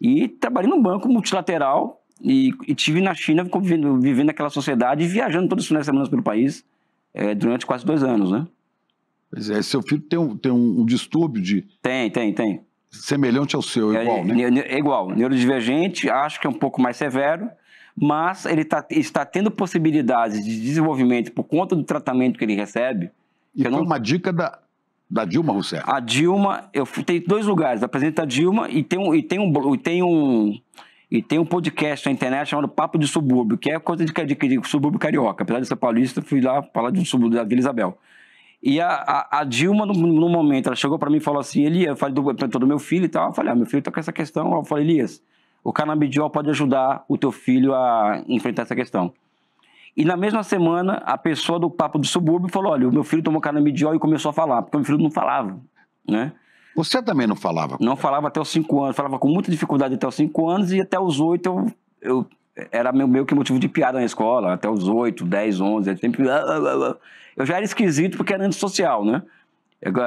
E trabalhei num banco multilateral e tive na China vivendo naquela sociedade e viajando todos os finais de semana pelo país durante quase 2 anos, né? Pois é, seu filho tem um distúrbio de... Tem. Semelhante ao seu, igual, né? É igual, neurodivergente, acho que é um pouco mais severo, mas ele está tendo possibilidades de desenvolvimento por conta do tratamento que ele recebe. E foi uma dica da Dilma Rousseff. A Dilma, eu tenho 2 lugares, apresenta a Dilma e tem um podcast na internet chamado Papo de Subúrbio, que é coisa de subúrbio carioca. Apesar de ser paulista, fui lá falar de subúrbio da Vila Isabel. E a Dilma, no momento, ela chegou para mim e falou assim, Elias, eu falei do meu filho e tal, eu falei, meu filho tá com essa questão. Eu falei, Elias, o canabidiol pode ajudar o teu filho a enfrentar essa questão. E na mesma semana, a pessoa do Papo do Subúrbio falou, olha, o meu filho tomou canabidiol e começou a falar, porque o meu filho não falava, né? Você também não falava? Não falava até os 5 anos, falava com muita dificuldade até os 5 anos e até os 8 eu era meio que motivo de piada na escola, até os 8, 10, 11, sempre... Eu já era esquisito porque era antissocial, né?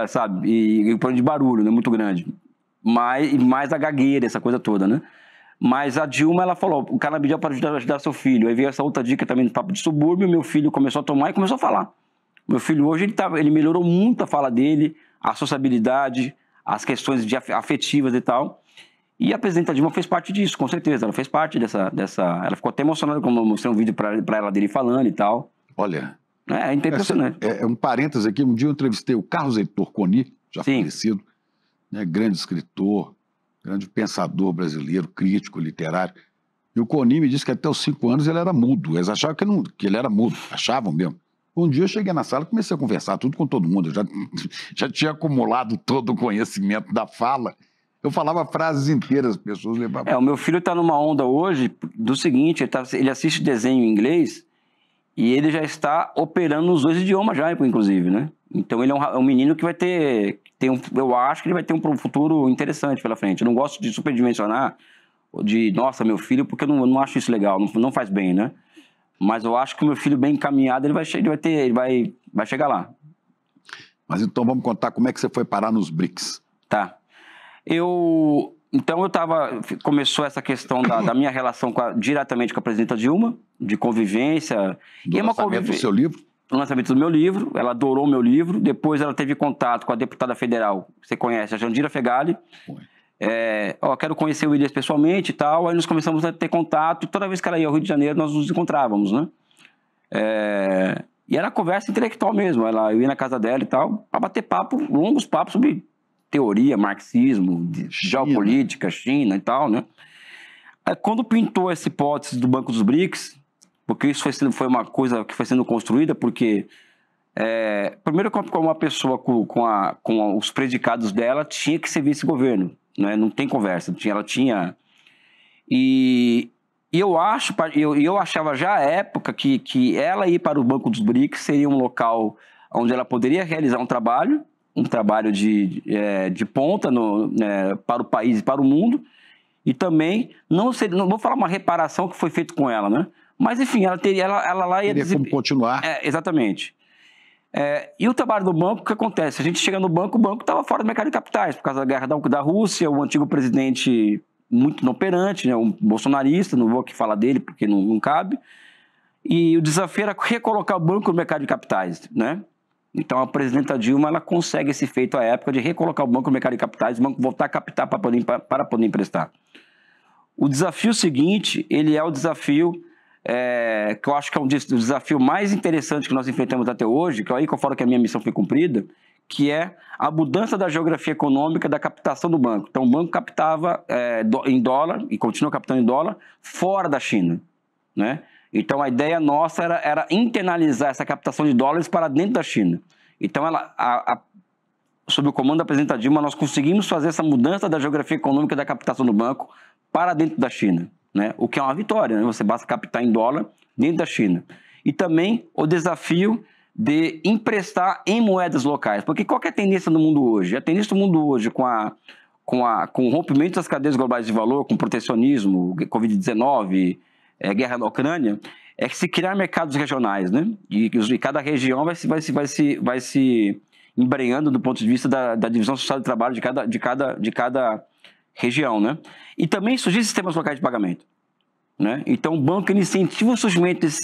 Sabe? E problema de barulho, né? Muito grande. Mais a gagueira, essa coisa toda, né? Mas a Dilma, ela falou, o canabidiol pode ajudar seu filho. Aí veio essa outra dica também do Papo de Subúrbio, meu filho começou a tomar e começou a falar. Meu filho hoje, ele melhorou muito a fala dele, a sociabilidade, as questões afetivas e tal. E a presidenta Dilma fez parte disso, com certeza. Ela fez parte dessa... Ela ficou até emocionada quando eu mostrei um vídeo para ela dele falando e tal. Olha... É impressionante. É um parênteses aqui. Um dia eu entrevistei o Carlos Heitor Coni, já falecido, né, grande escritor, grande pensador brasileiro, crítico, literário. E o Coni me disse que até os 5 anos ele era mudo. Eles achavam que ele era mudo, achavam mesmo. Um dia eu cheguei na sala e comecei a conversar tudo com todo mundo. Eu já tinha acumulado todo o conhecimento da fala. Eu falava frases inteiras, as pessoas levavam. O meu filho está numa onda hoje do seguinte, ele assiste desenho em inglês. E ele já está operando nos 2 idiomas já, inclusive, né? Então ele é um menino que vai eu acho que ele vai ter um futuro interessante pela frente. Eu não gosto de superdimensionar, nossa, meu filho, porque eu não acho isso legal, não faz bem, né? Mas eu acho que o meu filho bem encaminhado, ele vai chegar lá. Mas então vamos contar como é que você foi parar nos BRICS. Tá. Começou essa questão da minha relação diretamente com a presidenta Dilma, de convivência. Do lançamento do seu livro? No lançamento do meu livro, ela adorou o meu livro. Depois ela teve contato com a deputada federal, você conhece, a Jandira Fegali. Quero conhecer o Willias pessoalmente e tal. Aí nós começamos a ter contato, e toda vez que ela ia ao Rio de Janeiro, nós nos encontrávamos, né? E era conversa intelectual mesmo. Eu ia na casa dela e tal, para bater longos papos sobre teoria, marxismo, geopolítica, China e tal, né? Quando pintou essa hipótese do Banco dos BRICS, porque isso foi uma coisa que foi sendo construída, porque primeiro, como uma pessoa com os predicados dela tinha que ser vice-governo, né? Não tem conversa, ela tinha... E eu achava já à época que ela ir para o Banco dos BRICS seria um local onde ela poderia realizar um trabalho de ponta para o país e para o mundo, e também, não vou falar uma reparação que foi feito com ela, né? Mas, enfim, ela lá ia... Teria como continuar. Exatamente. E o trabalho do banco, o que acontece? A gente chega no banco, o banco estava fora do mercado de capitais, por causa da guerra da Rússia, o antigo presidente muito inoperante, né, um bolsonarista, não vou aqui falar dele porque não cabe, e o desafio era recolocar o banco no mercado de capitais, né? Então a presidenta Dilma, ela consegue esse feito à época de recolocar o banco no mercado de capitais, o banco voltar a captar para poder emprestar. O desafio seguinte, ele é o desafio que eu acho que é o desafio mais interessante que nós enfrentamos até hoje, que é aí que eu falo que a minha missão foi cumprida, que é a mudança da geografia econômica da captação do banco. Então o banco captava em dólar, e continua captando em dólar, fora da China, né? Então, a ideia nossa era internalizar essa captação de dólares para dentro da China. Então, sob o comando da presidenta Dilma, nós conseguimos fazer essa mudança da geografia econômica da captação do banco para dentro da China, né? O que é uma vitória, né? Você basta captar em dólar dentro da China. E também o desafio de emprestar em moedas locais. Porque qual que é a tendência no mundo hoje? A tendência do mundo hoje, com o rompimento das cadeias globais de valor, com protecionismo, Covid-19... guerra na Ucrânia, é que se criar mercados regionais, né? E cada região vai se embrenhando do ponto de vista da divisão social do trabalho de cada região, né? E também surgem sistemas locais de pagamento, né? Então o banco incentiva o surgimento desses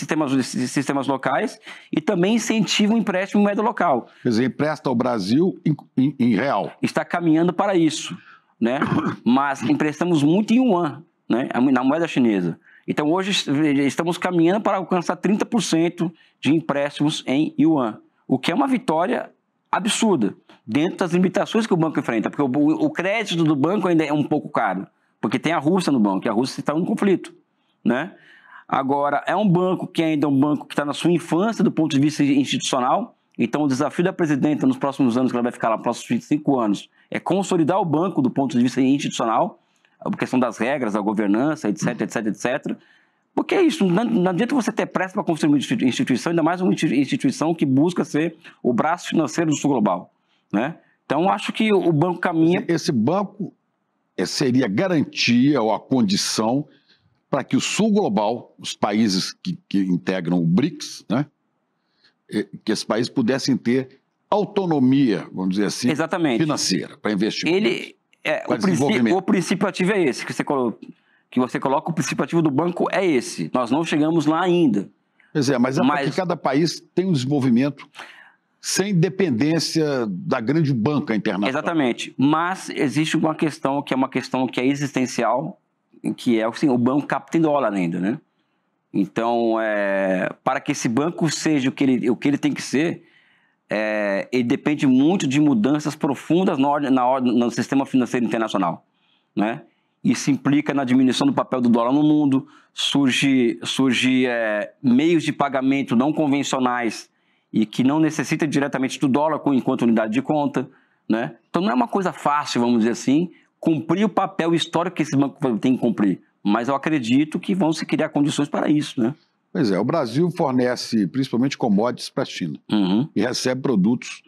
sistemas locais e também incentiva o empréstimo em moeda local. Quer dizer, empresta ao Brasil em real. Está caminhando para isso, né? Mas emprestamos muito em yuan, né? Na moeda chinesa. Então, hoje estamos caminhando para alcançar 30% de empréstimos em yuan, o que é uma vitória absurda, dentro das limitações que o banco enfrenta, porque o crédito do banco ainda é um pouco caro, porque tem a Rússia no banco, e a Rússia está em conflito, né? Agora, é um banco que ainda é um banco que está na sua infância do ponto de vista institucional, então o desafio da presidenta nos próximos anos, que ela vai ficar lá nos próximos 25 anos, é consolidar o banco do ponto de vista institucional, a questão das regras, a governança, etc, etc, etc. Porque é isso, não adianta você ter pressa para construir uma instituição, ainda mais uma instituição que busca ser o braço financeiro do Sul Global, né? Então, acho que o banco caminha... Esse banco seria garantia ou a condição para que o Sul Global, os países que integram o BRICS, né? Que esses países pudessem ter autonomia, vamos dizer assim, exatamente, financeira para investir. O princípio ativo é esse, que você coloca, o princípio ativo do banco é esse. Nós não chegamos lá ainda. Pois é, mas porque cada país tem um desenvolvimento sem dependência da grande banca internacional. Exatamente. Mas existe uma questão que é existencial, que é assim, o banco capta em dólar ainda, né? Então, para que esse banco seja o que ele tem que ser, ele depende muito de mudanças profundas no sistema financeiro internacional, né? Isso implica na diminuição do papel do dólar no mundo, surge meios de pagamento não convencionais e que não necessitam diretamente do dólar enquanto unidade de conta, né? Então não é uma coisa fácil, vamos dizer assim, cumprir o papel histórico que esse banco tem que cumprir, mas eu acredito que vão se criar condições para isso, né? Pois é, o Brasil fornece principalmente commodities para a China e recebe produtos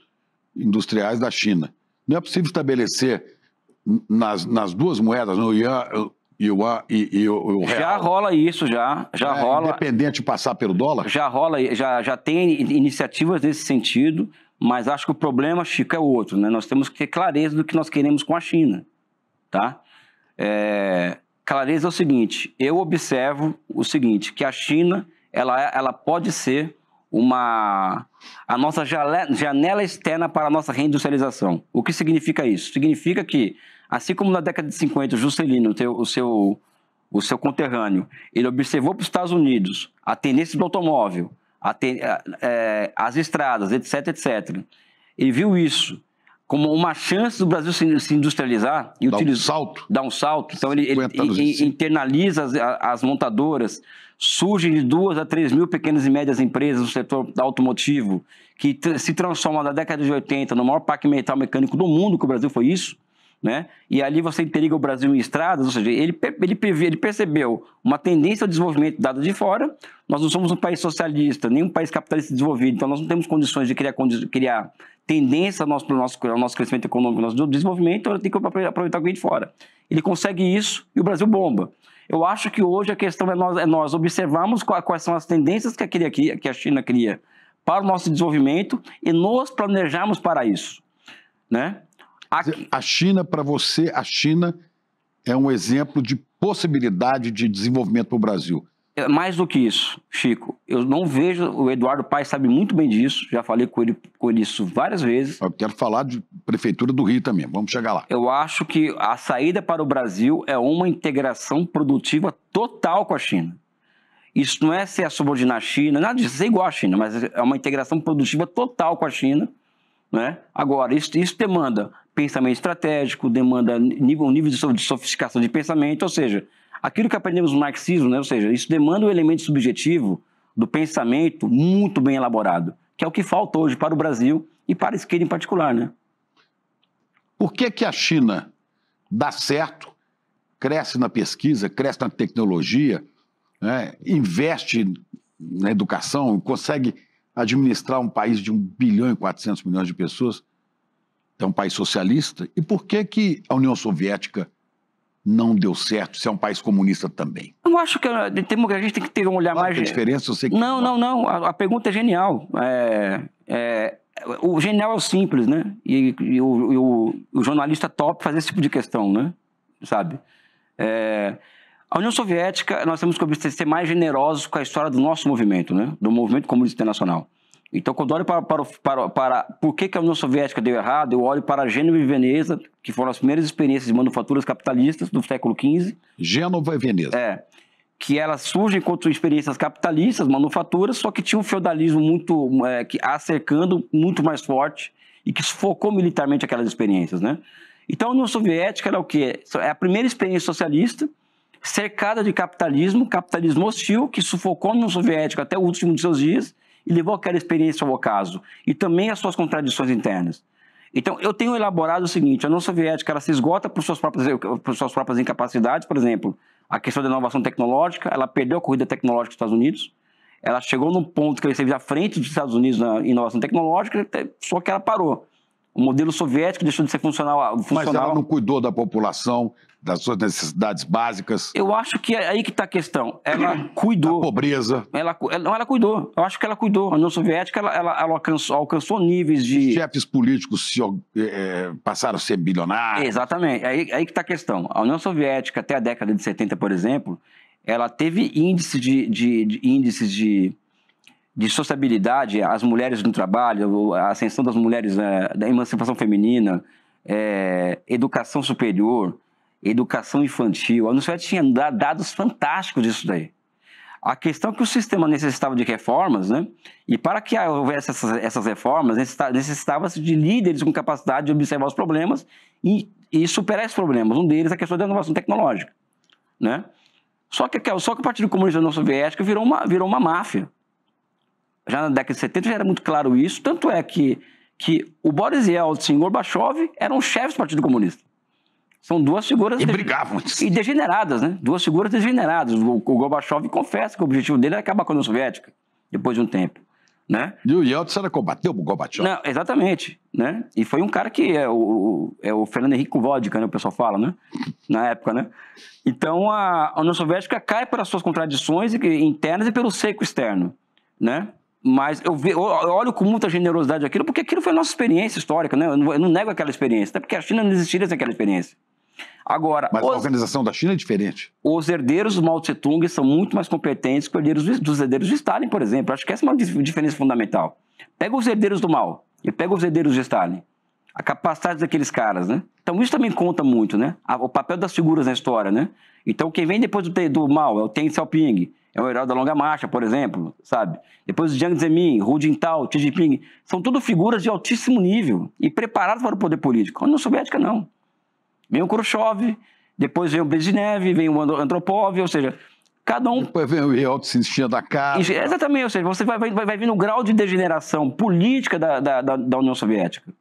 industriais da China. Não é possível estabelecer nas duas moedas, no yuan e o real. Já rola isso, já rola. Independente de passar pelo dólar? Já rola, já tem iniciativas nesse sentido, mas acho que o problema, Chico, é outro, né? Nós temos que ter clareza do que nós queremos com a China, tá? Clareza é o seguinte, eu observo o seguinte, que a China, ela pode ser a nossa janela externa para a nossa reindustrialização. O que significa isso? Significa que, assim como na década de 50, o Juscelino, o seu conterrâneo, ele observou para os Estados Unidos a tendência do automóvel, as estradas, etc, etc. Ele viu isso como uma chance do Brasil se industrializar e dar um salto. Então ele internaliza as montadoras, surgem de 2 a 3 mil pequenas e médias empresas no setor automotivo, que se transformam na década de 80 no maior parque metal mecânico do mundo, que o Brasil foi isso, né? E ali você interliga o Brasil em estradas, ou seja, ele percebeu uma tendência ao desenvolvimento dada de fora. Nós não somos um país socialista, nem um país capitalista desenvolvido, então nós não temos condições de criar tendência para o nosso crescimento econômico, nosso desenvolvimento, então tem que aproveitar o que vem de fora. Ele consegue isso e o Brasil bomba. Eu acho que hoje a questão é nós observarmos quais são as tendências que a China cria para o nosso desenvolvimento e nos planejarmos para isso, né? A China, para você, a China é um exemplo de possibilidade de desenvolvimento para o Brasil. Mais do que isso, Chico, eu não vejo, o Eduardo Paes sabe muito bem disso, já falei com ele isso várias vezes. Eu quero falar de Prefeitura do Rio também, vamos chegar lá. Eu acho que a saída para o Brasil é uma integração produtiva total com a China. Isso não é ser a subordinar a China, nada disso, ser igual à China, mas é uma integração produtiva total com a China, né? Agora, isso demanda pensamento estratégico, demanda um nível de sofisticação de pensamento, ou seja, aquilo que aprendemos no marxismo, né? Ou seja, isso demanda um elemento subjetivo do pensamento muito bem elaborado, que é o que falta hoje para o Brasil e para a esquerda em particular, né? Por que a China dá certo, cresce na pesquisa, cresce na tecnologia, né? Investe na educação, consegue administrar um país de 1 bilhão e 400 milhões de pessoas? É um país socialista. E por que a União Soviética não deu certo, se é um país comunista também? Eu acho que a gente tem que ter um olhar mais... A diferença, eu sei que... Não. A pergunta é genial. O genial é o simples, né? E o jornalista top faz esse tipo de questão, né? Sabe? A União Soviética, nós temos que ser mais generosos com a história do nosso movimento, né? Do movimento comunista internacional. Então, quando eu olho para por que a União Soviética deu errado, eu olho para Gênova e Veneza, que foram as primeiras experiências de manufaturas capitalistas do século XV. Gênova e Veneza. Que elas surgem enquanto experiências capitalistas, manufaturas, só que tinha um feudalismo cercando muito mais forte e que sufocou militarmente aquelas experiências, né? Então, a União Soviética era o quê? É a primeira experiência socialista cercada de capitalismo hostil, que sufocou a União Soviética até o último de seus dias, e levou aquela experiência ao ocaso, e também as suas contradições internas. Então, eu tenho elaborado o seguinte: a União Soviética ela se esgota por suas próprias incapacidades, por exemplo, a questão da inovação tecnológica, ela perdeu a corrida tecnológica dos Estados Unidos, ela chegou num ponto que ela esteve à frente dos Estados Unidos na inovação tecnológica, só que ela parou. O modelo soviético deixou de ser funcional. Mas ela não cuidou da população, das suas necessidades básicas. Eu acho que é aí que está a questão. Ela cuidou. A pobreza. Ela cuidou. Eu acho que ela cuidou. A União Soviética ela alcançou níveis de... Chefes políticos passaram a ser bilionários. Exatamente. Aí que está a questão. A União Soviética, até a década de 70, por exemplo, ela teve índices de sociabilidade, as mulheres no trabalho, a ascensão das mulheres, da emancipação feminina, educação superior, educação infantil. A União Soviética tinha dados fantásticos disso daí. A questão é que o sistema necessitava de reformas, né? E para que houvesse essas reformas, necessitava-se de líderes com capacidade de observar os problemas e superar esses problemas. Um deles é a questão da inovação tecnológica, né? Só que o Partido Comunista da União Soviética virou uma máfia. Já na década de 70 já era muito claro isso, tanto é que o Boris Yeltsin e o Gorbachev eram chefes do Partido Comunista. São duas figuras... E brigavam. E degeneradas, né? Duas figuras degeneradas. O Gorbachev confessa que o objetivo dele era acabar com a União Soviética, depois de um tempo. Né? E o Yeltsin era combateu o Gorbachev. Não, exatamente. Né? E foi um cara que é o Fernando Henrique com vodka, né? O pessoal fala, né? Na época, né? Então, a União Soviética cai pelas suas contradições internas e pelo seco externo, né? Mas eu olho com muita generosidade aquilo, porque aquilo foi a nossa experiência histórica, né? Eu não nego aquela experiência, até porque a China não existiria sem aquela experiência. Agora, mas a organização da China é diferente. Os herdeiros do Mao Tse-tung são muito mais competentes que os herdeiros de Stalin, por exemplo. Acho que essa é uma diferença fundamental. Pega os herdeiros do Mao e pega os herdeiros de Stalin. A capacidade daqueles caras, né? Então isso também conta muito, né? O papel das figuras na história, né? Então quem vem depois do Mao é o Deng Xiaoping, é o herói da longa marcha, por exemplo, sabe? Depois o Jiang Zemin, Hu Jintao, Xi Jinping, são tudo figuras de altíssimo nível e preparadas para o poder político. A União Soviética não. Vem o Khrushchev, depois vem o Brezhnev, vem o Andropov, ou seja, cada um... Depois vem o Yeltsin enchendo a cara. Exatamente, ou seja, você vai vir no grau de degeneração política da União Soviética,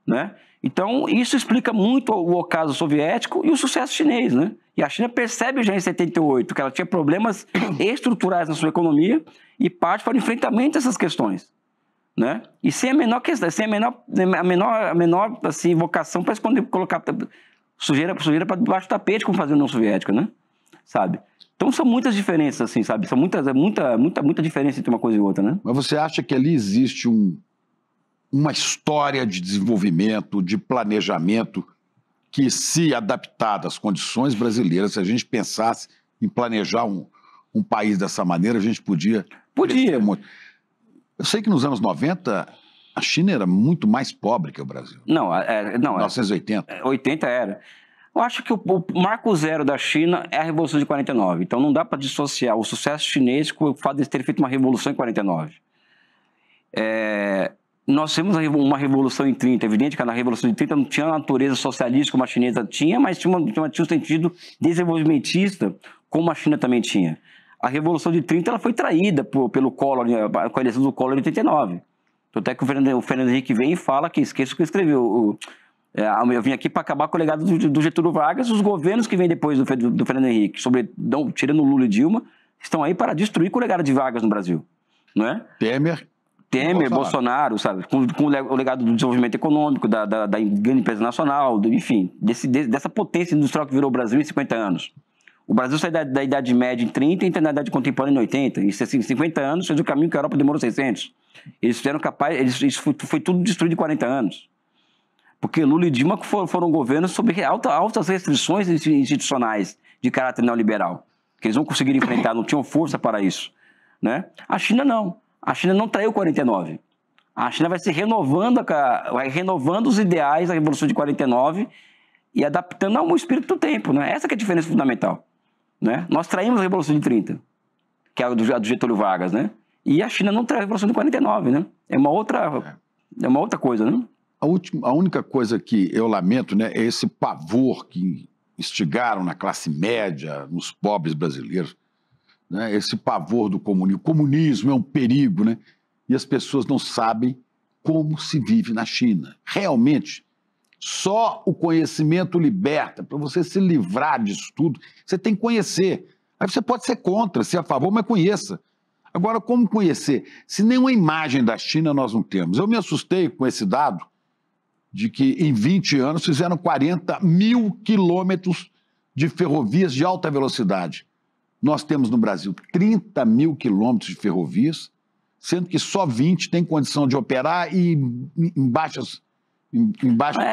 né? Então, isso explica muito o ocaso soviético e o sucesso chinês, né? E a China percebe já em 78 que ela tinha problemas estruturais na sua economia e parte para o enfrentamento dessas questões, né? E sem a menor questão, sem a menor assim, vocação para esconder, colocar sujeira para debaixo do tapete, como fazia a União Soviética, né? Sabe? Então são muitas diferenças, assim, sabe? São muita diferença entre uma coisa e outra, né? Mas você acha que ali existe uma história de desenvolvimento, de planejamento, que, se adaptada às condições brasileiras, se a gente pensasse em planejar um país dessa maneira, a gente podia... Podia. Muito. Eu sei que nos anos 90, a China era muito mais pobre que o Brasil. Não, 1980. 80 era. Eu acho que o marco zero da China é a Revolução de 49. Então não dá para dissociar o sucesso chinês com o fato de ter feito uma revolução em 49. Nós temos uma revolução em 30. É evidente que na revolução de 30 não tinha a natureza socialista como a chinesa tinha, mas tinha um sentido desenvolvimentista como a China também tinha. A revolução de 30 ela foi traída pelo Collor, com a eleição do Collor em 89. Tanto é que o Fernando Henrique vem e fala que esqueça o que escreveu. Eu vim aqui para acabar com o legado do Getúlio Vargas. Os governos que vêm depois do Fernando Henrique, tirando Lula e Dilma, estão aí para destruir com o legado de Vargas no Brasil. Não é? Temer, Bolsonaro, sabe? Com o legado do desenvolvimento econômico, da grande empresa nacional, enfim, dessa potência industrial que virou o Brasil em 50 anos. O Brasil saiu da Idade Média em 30 e entra na Idade Contemporânea em 80. E em 50 anos fez o caminho que a Europa demorou 600. Eles fizeram isso foi tudo destruído em 40 anos. Porque Lula e Dilma foram governos sob altas restrições institucionais de caráter neoliberal, que eles não conseguiram enfrentar, não tinham força para isso, né? A China não. A China não traiu 49. A China vai se renovando os ideais da Revolução de 49 e adaptando ao espírito do tempo, né? Essa que é a diferença fundamental, né? Nós traímos a Revolução de 30, que é a do Getúlio Vargas, né? E a China não traiu a Revolução de 49, né? É uma outra coisa, né? A única coisa que eu lamento, né, é esse pavor que instigaram na classe média, nos pobres brasileiros, né, esse pavor do comunismo. O comunismo é um perigo, né? E as pessoas não sabem como se vive na China. Realmente, só o conhecimento liberta. Para você se livrar disso tudo, você tem que conhecer. Aí você pode ser contra, ser a favor, mas conheça. Agora, como conhecer? Se nenhuma imagem da China nós não temos. Eu me assustei com esse dado de que em 20 anos fizeram 40 mil quilômetros de ferrovias de alta velocidade. Nós temos no Brasil 30 mil quilômetros de ferrovias, sendo que só 20 têm condição de operar e em baixa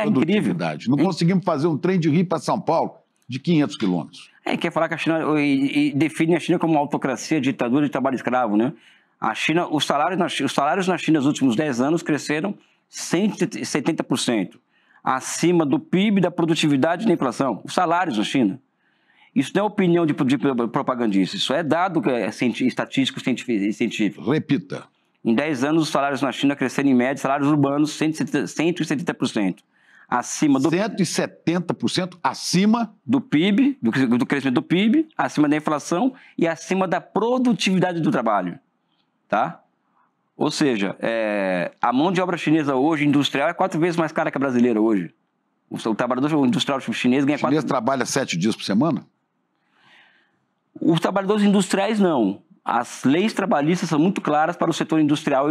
produtividade. Não conseguimos fazer um trem de Rio para São Paulo de 500 quilômetros. Quer falar que a China define a China como uma autocracia, ditadura de trabalho escravo, né? A China, os salários na China nos últimos 10 anos cresceram 170%, acima do PIB, da produtividade e da inflação. Os salários na China. Isso não é opinião de propagandista, isso é dado estatístico científico. Repita. Em 10 anos, os salários na China cresceram em média, salários urbanos 170%. Acima do 170% acima do PIB, do crescimento do PIB, acima da inflação e acima da produtividade do trabalho. Tá? Ou seja, a mão de obra chinesa hoje, industrial, é 4 vezes mais cara que a brasileira hoje. O trabalhador industrial chinês ganha... O chinês trabalha 7 dias por semana? Os trabalhadores industriais, não. As leis trabalhistas são muito claras para o setor industrial,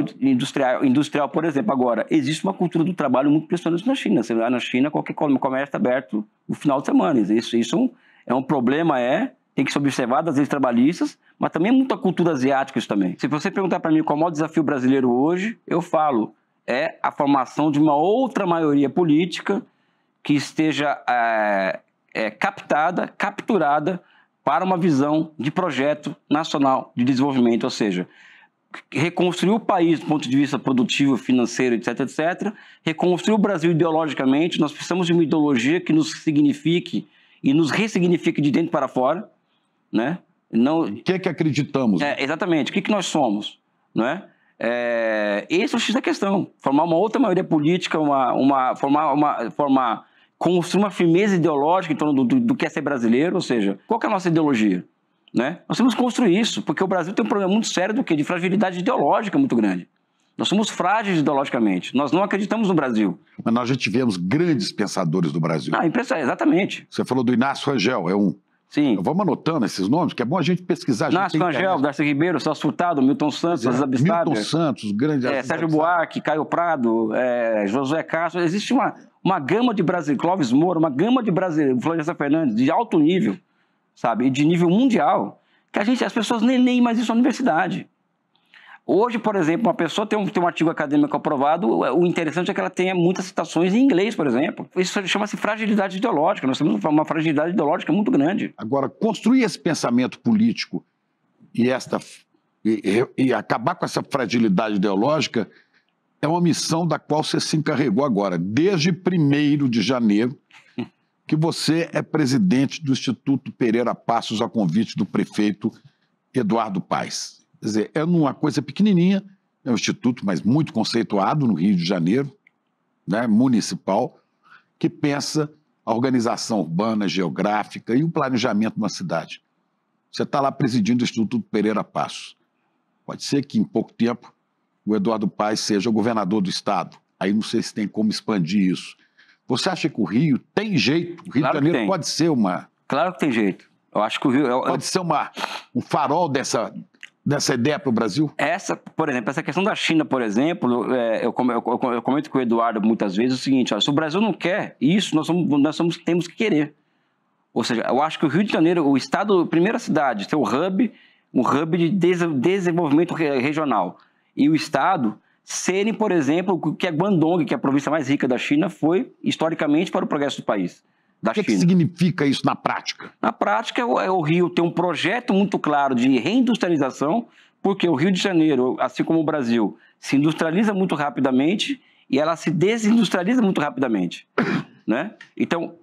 por exemplo. Agora, existe uma cultura do trabalho muito impressionante na China. Você vai na China, qualquer comércio está aberto no final de semana. Isso é um problema, tem que ser observado das leis trabalhistas, mas também é muita cultura asiática isso também. Se você perguntar para mim qual é o maior desafio brasileiro hoje, eu falo, é a formação de uma outra maioria política que esteja capturada para uma visão de projeto nacional de desenvolvimento, ou seja, reconstruir o país do ponto de vista produtivo, financeiro, etc., etc., reconstruir o Brasil ideologicamente. Nós precisamos de uma ideologia que nos signifique e nos ressignifique de dentro para fora, né? Não... O que é que acreditamos? Exatamente, o que nós somos, não é? Esse é o X da questão, formar uma outra maioria política, construir uma firmeza ideológica em torno do que é ser brasileiro, ou seja, qual que é a nossa ideologia? Né? Nós temos que construir isso, porque o Brasil tem um problema muito sério de fragilidade ideológica muito grande. Nós somos frágeis ideologicamente, nós não acreditamos no Brasil. Mas nós já tivemos grandes pensadores do Brasil. Exatamente. Você falou do Inácio Rangel, é um... Sim. Vamos anotando esses nomes, que é bom a gente pesquisar. Inácio Rangel, Darcy Ribeiro, Celso Furtado, Milton Santos, Aziz Abissado, Milton Santos, grande Sérgio Buarque, Caio Prado, Josué Castro. Existe uma gama de brasileiros, Clóvis Moura, uma gama de brasileiros, Florestan Fernandes, de alto nível, sabe, e de nível mundial, que as pessoas nem leem mais isso na universidade. Hoje, por exemplo, uma pessoa tem um artigo acadêmico aprovado, o interessante é que ela tenha muitas citações em inglês, por exemplo. Isso chama-se fragilidade ideológica. Nós temos uma fragilidade ideológica muito grande. Agora, construir esse pensamento político e acabar com essa fragilidade ideológica é uma missão da qual você se encarregou agora, desde 1º de janeiro, que você é presidente do Instituto Pereira Passos a convite do prefeito Eduardo Paes. Quer dizer, é uma coisa pequenininha, é um instituto, mas muito conceituado no Rio de Janeiro, né, municipal, que pensa a organização urbana, geográfica e o planejamento de uma cidade. Você está lá presidindo o Instituto Pereira Passos. Pode ser que em pouco tempo o Eduardo Paes seja o governador do estado. Aí não sei se tem como expandir isso. Você acha que o Rio tem jeito? O Rio de Janeiro pode ser uma... Claro que tem jeito. Eu acho que o Rio... Pode ser um farol dessa ideia para o Brasil? Por exemplo, essa questão da China, por exemplo, eu comento com o Eduardo muitas vezes o seguinte, se o Brasil não quer isso, temos que querer. Ou seja, eu acho que o Rio de Janeiro, o estado, a primeira cidade, ter um hub de desenvolvimento regional, e o estado serem, por exemplo, o que é Guangdong, que é a província mais rica da China, foi historicamente para o progresso do país. O que significa isso na prática? Na prática, o Rio tem um projeto muito claro de reindustrialização, porque o Rio de Janeiro, assim como o Brasil, se industrializa muito rapidamente e ela se desindustrializa muito rapidamente, né? Então,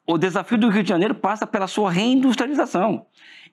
o desafio do Rio de Janeiro passa pela sua reindustrialização.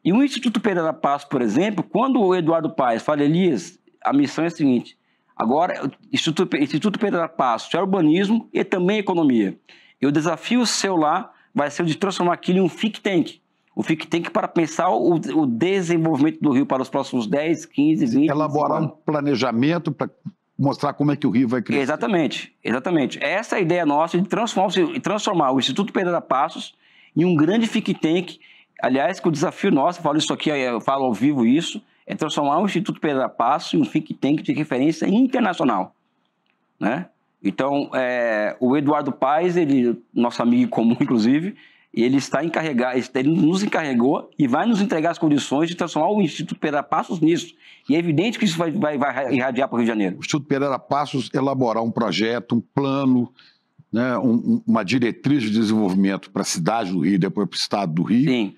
E o Instituto Pereira Passos, por exemplo, quando o Eduardo Paes fala, Elias, a missão é a seguinte, agora, Instituto Pereira Passos é urbanismo e também economia. E o desafio seu lá vai ser o de transformar aquilo em um think tank. O think tank para pensar o desenvolvimento do Rio para os próximos 10, 15, 20 Elaborar um planejamento para mostrar como é que o Rio vai crescer. Exatamente, exatamente. Essa é a ideia nossa de transformar o Instituto Pereira Passos em um grande think tank. Aliás, que o desafio nosso, eu falo isso aqui, eu falo ao vivo isso, é transformar o Instituto Pereira Passos em um think tank de referência internacional, né? Então, o Eduardo Paes, nosso amigo comum, inclusive, ele nos encarregou e vai nos entregar as condições de transformar o Instituto Pereira Passos nisso. E é evidente que isso vai irradiar para o Rio de Janeiro. O Instituto Pereira Passos elaborar um projeto, um plano, né, uma diretriz de desenvolvimento para a cidade do Rio e depois para o estado do Rio. Sim.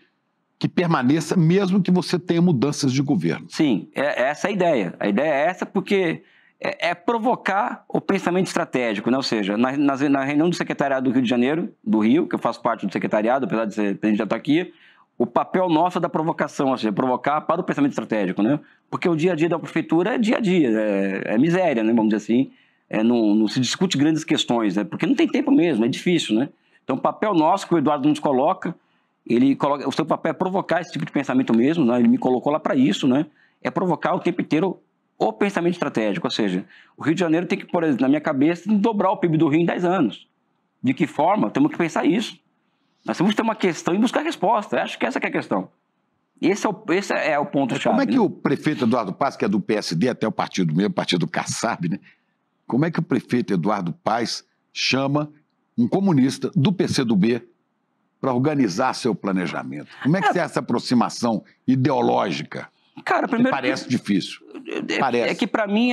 Que permaneça mesmo que você tenha mudanças de governo. Sim, essa é a ideia. A ideia é essa porque... É provocar o pensamento estratégico, né? Ou seja, na reunião do secretariado do Rio de Janeiro, do Rio, que eu faço parte do secretariado, apesar de ser presidente da autarquia, o papel nosso é da provocação, ou seja, provocar para o pensamento estratégico, né? Porque o dia a dia da prefeitura é dia a dia, é miséria, né? Vamos dizer assim, não se discute grandes questões, né? Porque não tem tempo mesmo, é difícil, né? Então o papel nosso que o Eduardo nos coloca, o seu papel é provocar esse tipo de pensamento mesmo, né? Ele me colocou lá para isso, né? É provocar o tempo inteiro o pensamento estratégico, ou seja, o Rio de Janeiro tem que, por exemplo, na minha cabeça, dobrar o PIB do Rio em 10 anos. De que forma? Temos que pensar isso. Nós temos que ter uma questão e buscar resposta. Eu acho que essa que é a questão. Esse é o ponto-chave. Como é que o prefeito Eduardo Paes, que é do PSD, até o partido mesmo, o partido Kassab, né? Como é que o prefeito Eduardo Paes chama um comunista do PCdoB para organizar seu planejamento? Como é que é essa aproximação ideológica? Cara, primeiro parece difícil. É que para mim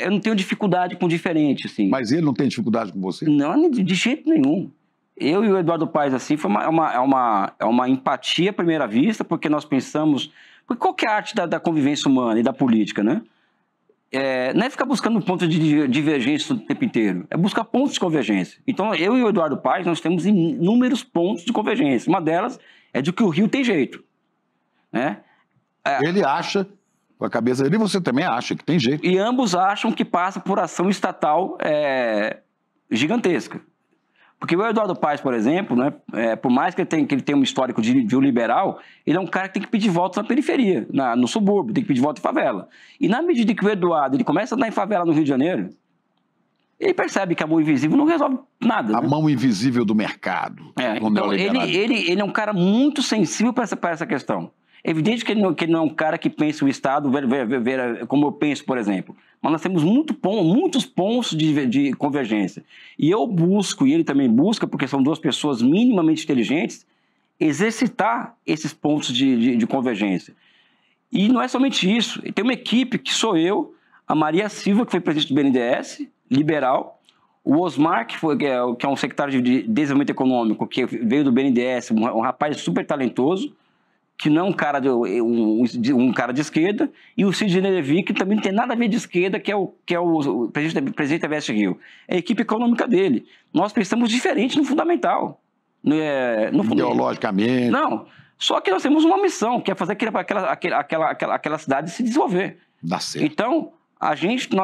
eu não tenho dificuldade com diferente, assim. Mas ele não tem dificuldade com você? Não, de jeito nenhum. Eu e o Eduardo Paes, assim, foi uma empatia à primeira vista, porque nós pensamos... Porque qual que é a arte da convivência humana e da política, né? Não é ficar buscando pontos de divergência o tempo inteiro, é buscar pontos de convergência. Então, eu e o Eduardo Paes, nós temos inúmeros pontos de convergência. Uma delas é de que o Rio tem jeito, né? Ele acha, com a cabeça dele, você também acha que tem jeito. E ambos acham que passa por ação estatal gigantesca. Porque o Eduardo Paes, por exemplo, né, por mais que ele tenha um histórico de um liberal, ele é um cara que tem que pedir votos na periferia, no subúrbio, tem que pedir voto em favela. E na medida que o Eduardo ele começa a andar em favela no Rio de Janeiro, ele percebe que a mão invisível não resolve nada. A mão invisível do mercado. Então, ele é um cara muito sensível para essa questão. É evidente que ele não é um cara que pensa o Estado como eu penso, por exemplo. Mas nós temos muitos pontos de convergência. E eu busco, e ele também busca, porque são duas pessoas minimamente inteligentes, exercitar esses pontos de convergência. E não é somente isso. Tem uma equipe que sou eu, a Maria Silva, que foi presidente do BNDES, liberal, o Osmar, que é um secretário de Desenvolvimento Econômico, que veio do BNDES, um rapaz super talentoso, que não é um cara de esquerda, e o Sidney Levy, que também não tem nada a ver de esquerda, que é o presidente da Invest Rio. É a equipe econômica dele. Nós pensamos diferente no fundamental. Ideologicamente. Não, só que nós temos uma missão, que é fazer aquela cidade se desenvolver. Dá certo. Então,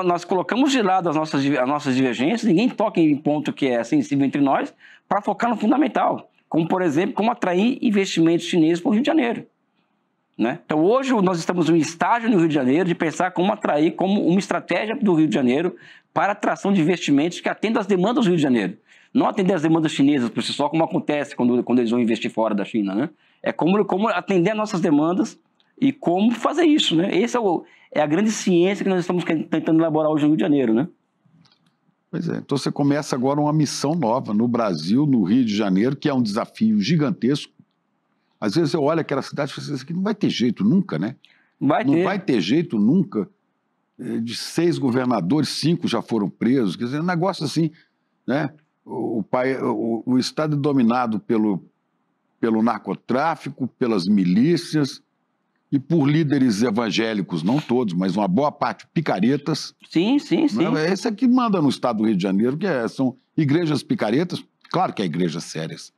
nós colocamos de lado as nossas divergências, ninguém toca em ponto que é sensível entre nós, para focar no fundamental. Como, por exemplo, como atrair investimentos chineses para o Rio de Janeiro. Né? Então, hoje, nós estamos em um estágio no Rio de Janeiro de pensar como atrair, como uma estratégia do Rio de Janeiro para atração de investimentos que atendam às demandas do Rio de Janeiro. Não atender às demandas chinesas por si só, como acontece quando eles vão investir fora da China. Né? É como atender às nossas demandas e como fazer isso. Né? Essa é a grande ciência que nós estamos tentando elaborar hoje no Rio de Janeiro. Né? Pois é, então você começa agora uma missão nova no Brasil, no Rio de Janeiro, que é um desafio gigantesco. Às vezes eu olho aquela cidade e falo assim, isso aqui não vai ter jeito nunca, né? Não vai ter jeito nunca. De 6 governadores, 5 já foram presos. Quer dizer, um negócio assim, né? O Estado é dominado pelo narcotráfico, pelas milícias e por líderes evangélicos, não todos, mas uma boa parte, picaretas. Sim. Esse aqui manda no estado do Rio de Janeiro, são igrejas picaretas, claro que é igrejas sérias,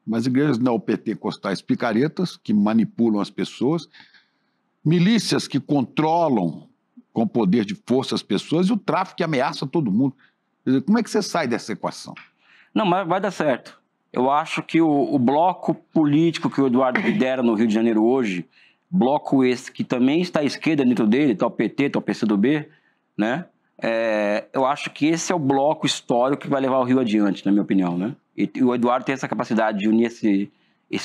mas igrejas neopentecostais picaretas, que manipulam as pessoas, milícias que controlam com poder de força as pessoas e o tráfico que ameaça todo mundo. Quer dizer, como é que você sai dessa equação? Não, mas vai dar certo. Eu acho que o bloco político que o Eduardo lidera no Rio de Janeiro hoje, bloco esse que também está à esquerda dentro dele, está o PT, está o PCdoB, né? Eu acho que esse é o bloco histórico que vai levar o Rio adiante, na minha opinião, né? E o Eduardo tem essa capacidade de unir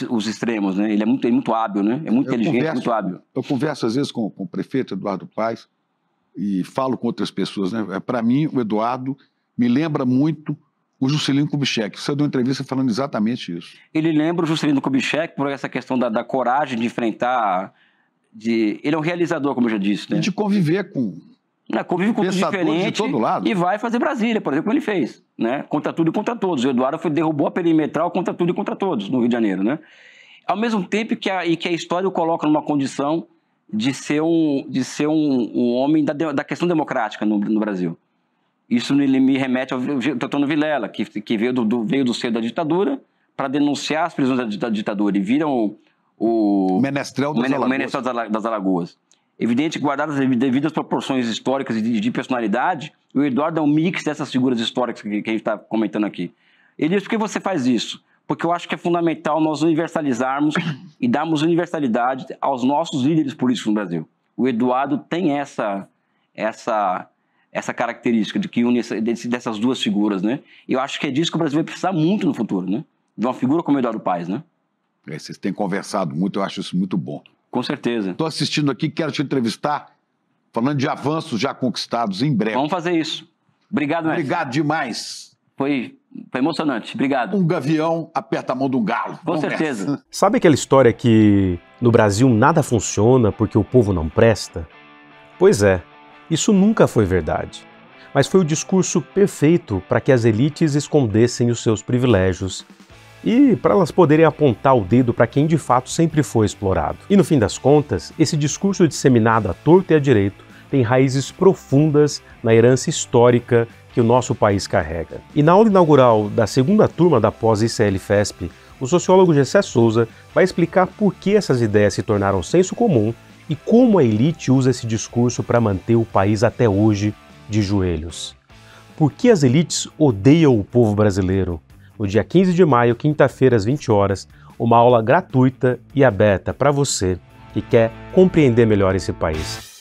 os extremos, né? Ele é muito hábil, né? É muito inteligente, muito hábil. Eu converso às vezes com o prefeito Eduardo Paes e falo com outras pessoas, né? Para mim, o Eduardo me lembra muito o Juscelino Kubitschek. Você deu uma entrevista falando exatamente isso. Ele lembra o Juscelino Kubitschek por essa questão da coragem de enfrentar... Ele é um realizador, como eu já disse. Né? E de conviver com... Convive com tudo diferente de todo lado. E vai fazer Brasília, por exemplo, como ele fez. Né? Contra tudo e contra todos. O Eduardo derrubou a perimetral contra tudo e contra todos no Rio de Janeiro. Né? Ao mesmo tempo que a história o coloca numa condição de ser um homem da questão democrática no Brasil. Isso me remete ao Teotônio Vilela, que veio do seio da ditadura para denunciar as prisões da ditadura e viram o Menestrel das Alagoas. Evidente que, guardadas as devidas proporções históricas e de personalidade, o Eduardo é um mix dessas figuras históricas que a gente está comentando aqui. Ele diz, por que você faz isso? Porque eu acho que é fundamental nós universalizarmos e darmos universalidade aos nossos líderes políticos no Brasil. O Eduardo tem essa essa característica de que une dessas duas figuras, né? E eu acho que é disso que o Brasil vai precisar muito no futuro, né? De uma figura como Eduardo Paes, né? Vocês têm conversado muito, eu acho isso muito bom. Com certeza. Estou assistindo aqui, quero te entrevistar, falando de avanços já conquistados em breve. Vamos fazer isso. Obrigado, mestre. Obrigado demais. Foi emocionante. Obrigado. Um gavião aperta a mão de um galo. Com certeza. Sabe aquela história que no Brasil nada funciona porque o povo não presta? Pois é, isso nunca foi verdade. Mas foi o discurso perfeito para que as elites escondessem os seus privilégios e para elas poderem apontar o dedo para quem de fato sempre foi explorado. E no fim das contas, esse discurso disseminado à torto e à direito tem raízes profundas na herança histórica que o nosso país carrega. E na aula inaugural da segunda turma da pós-ICL-FESP, o sociólogo Gessé Souza vai explicar por que essas ideias se tornaram senso comum e como a elite usa esse discurso para manter o país até hoje de joelhos. Por que as elites odeiam o povo brasileiro? No dia 15 de maio, quinta-feira, às 20 horas, uma aula gratuita e aberta para você que quer compreender melhor esse país.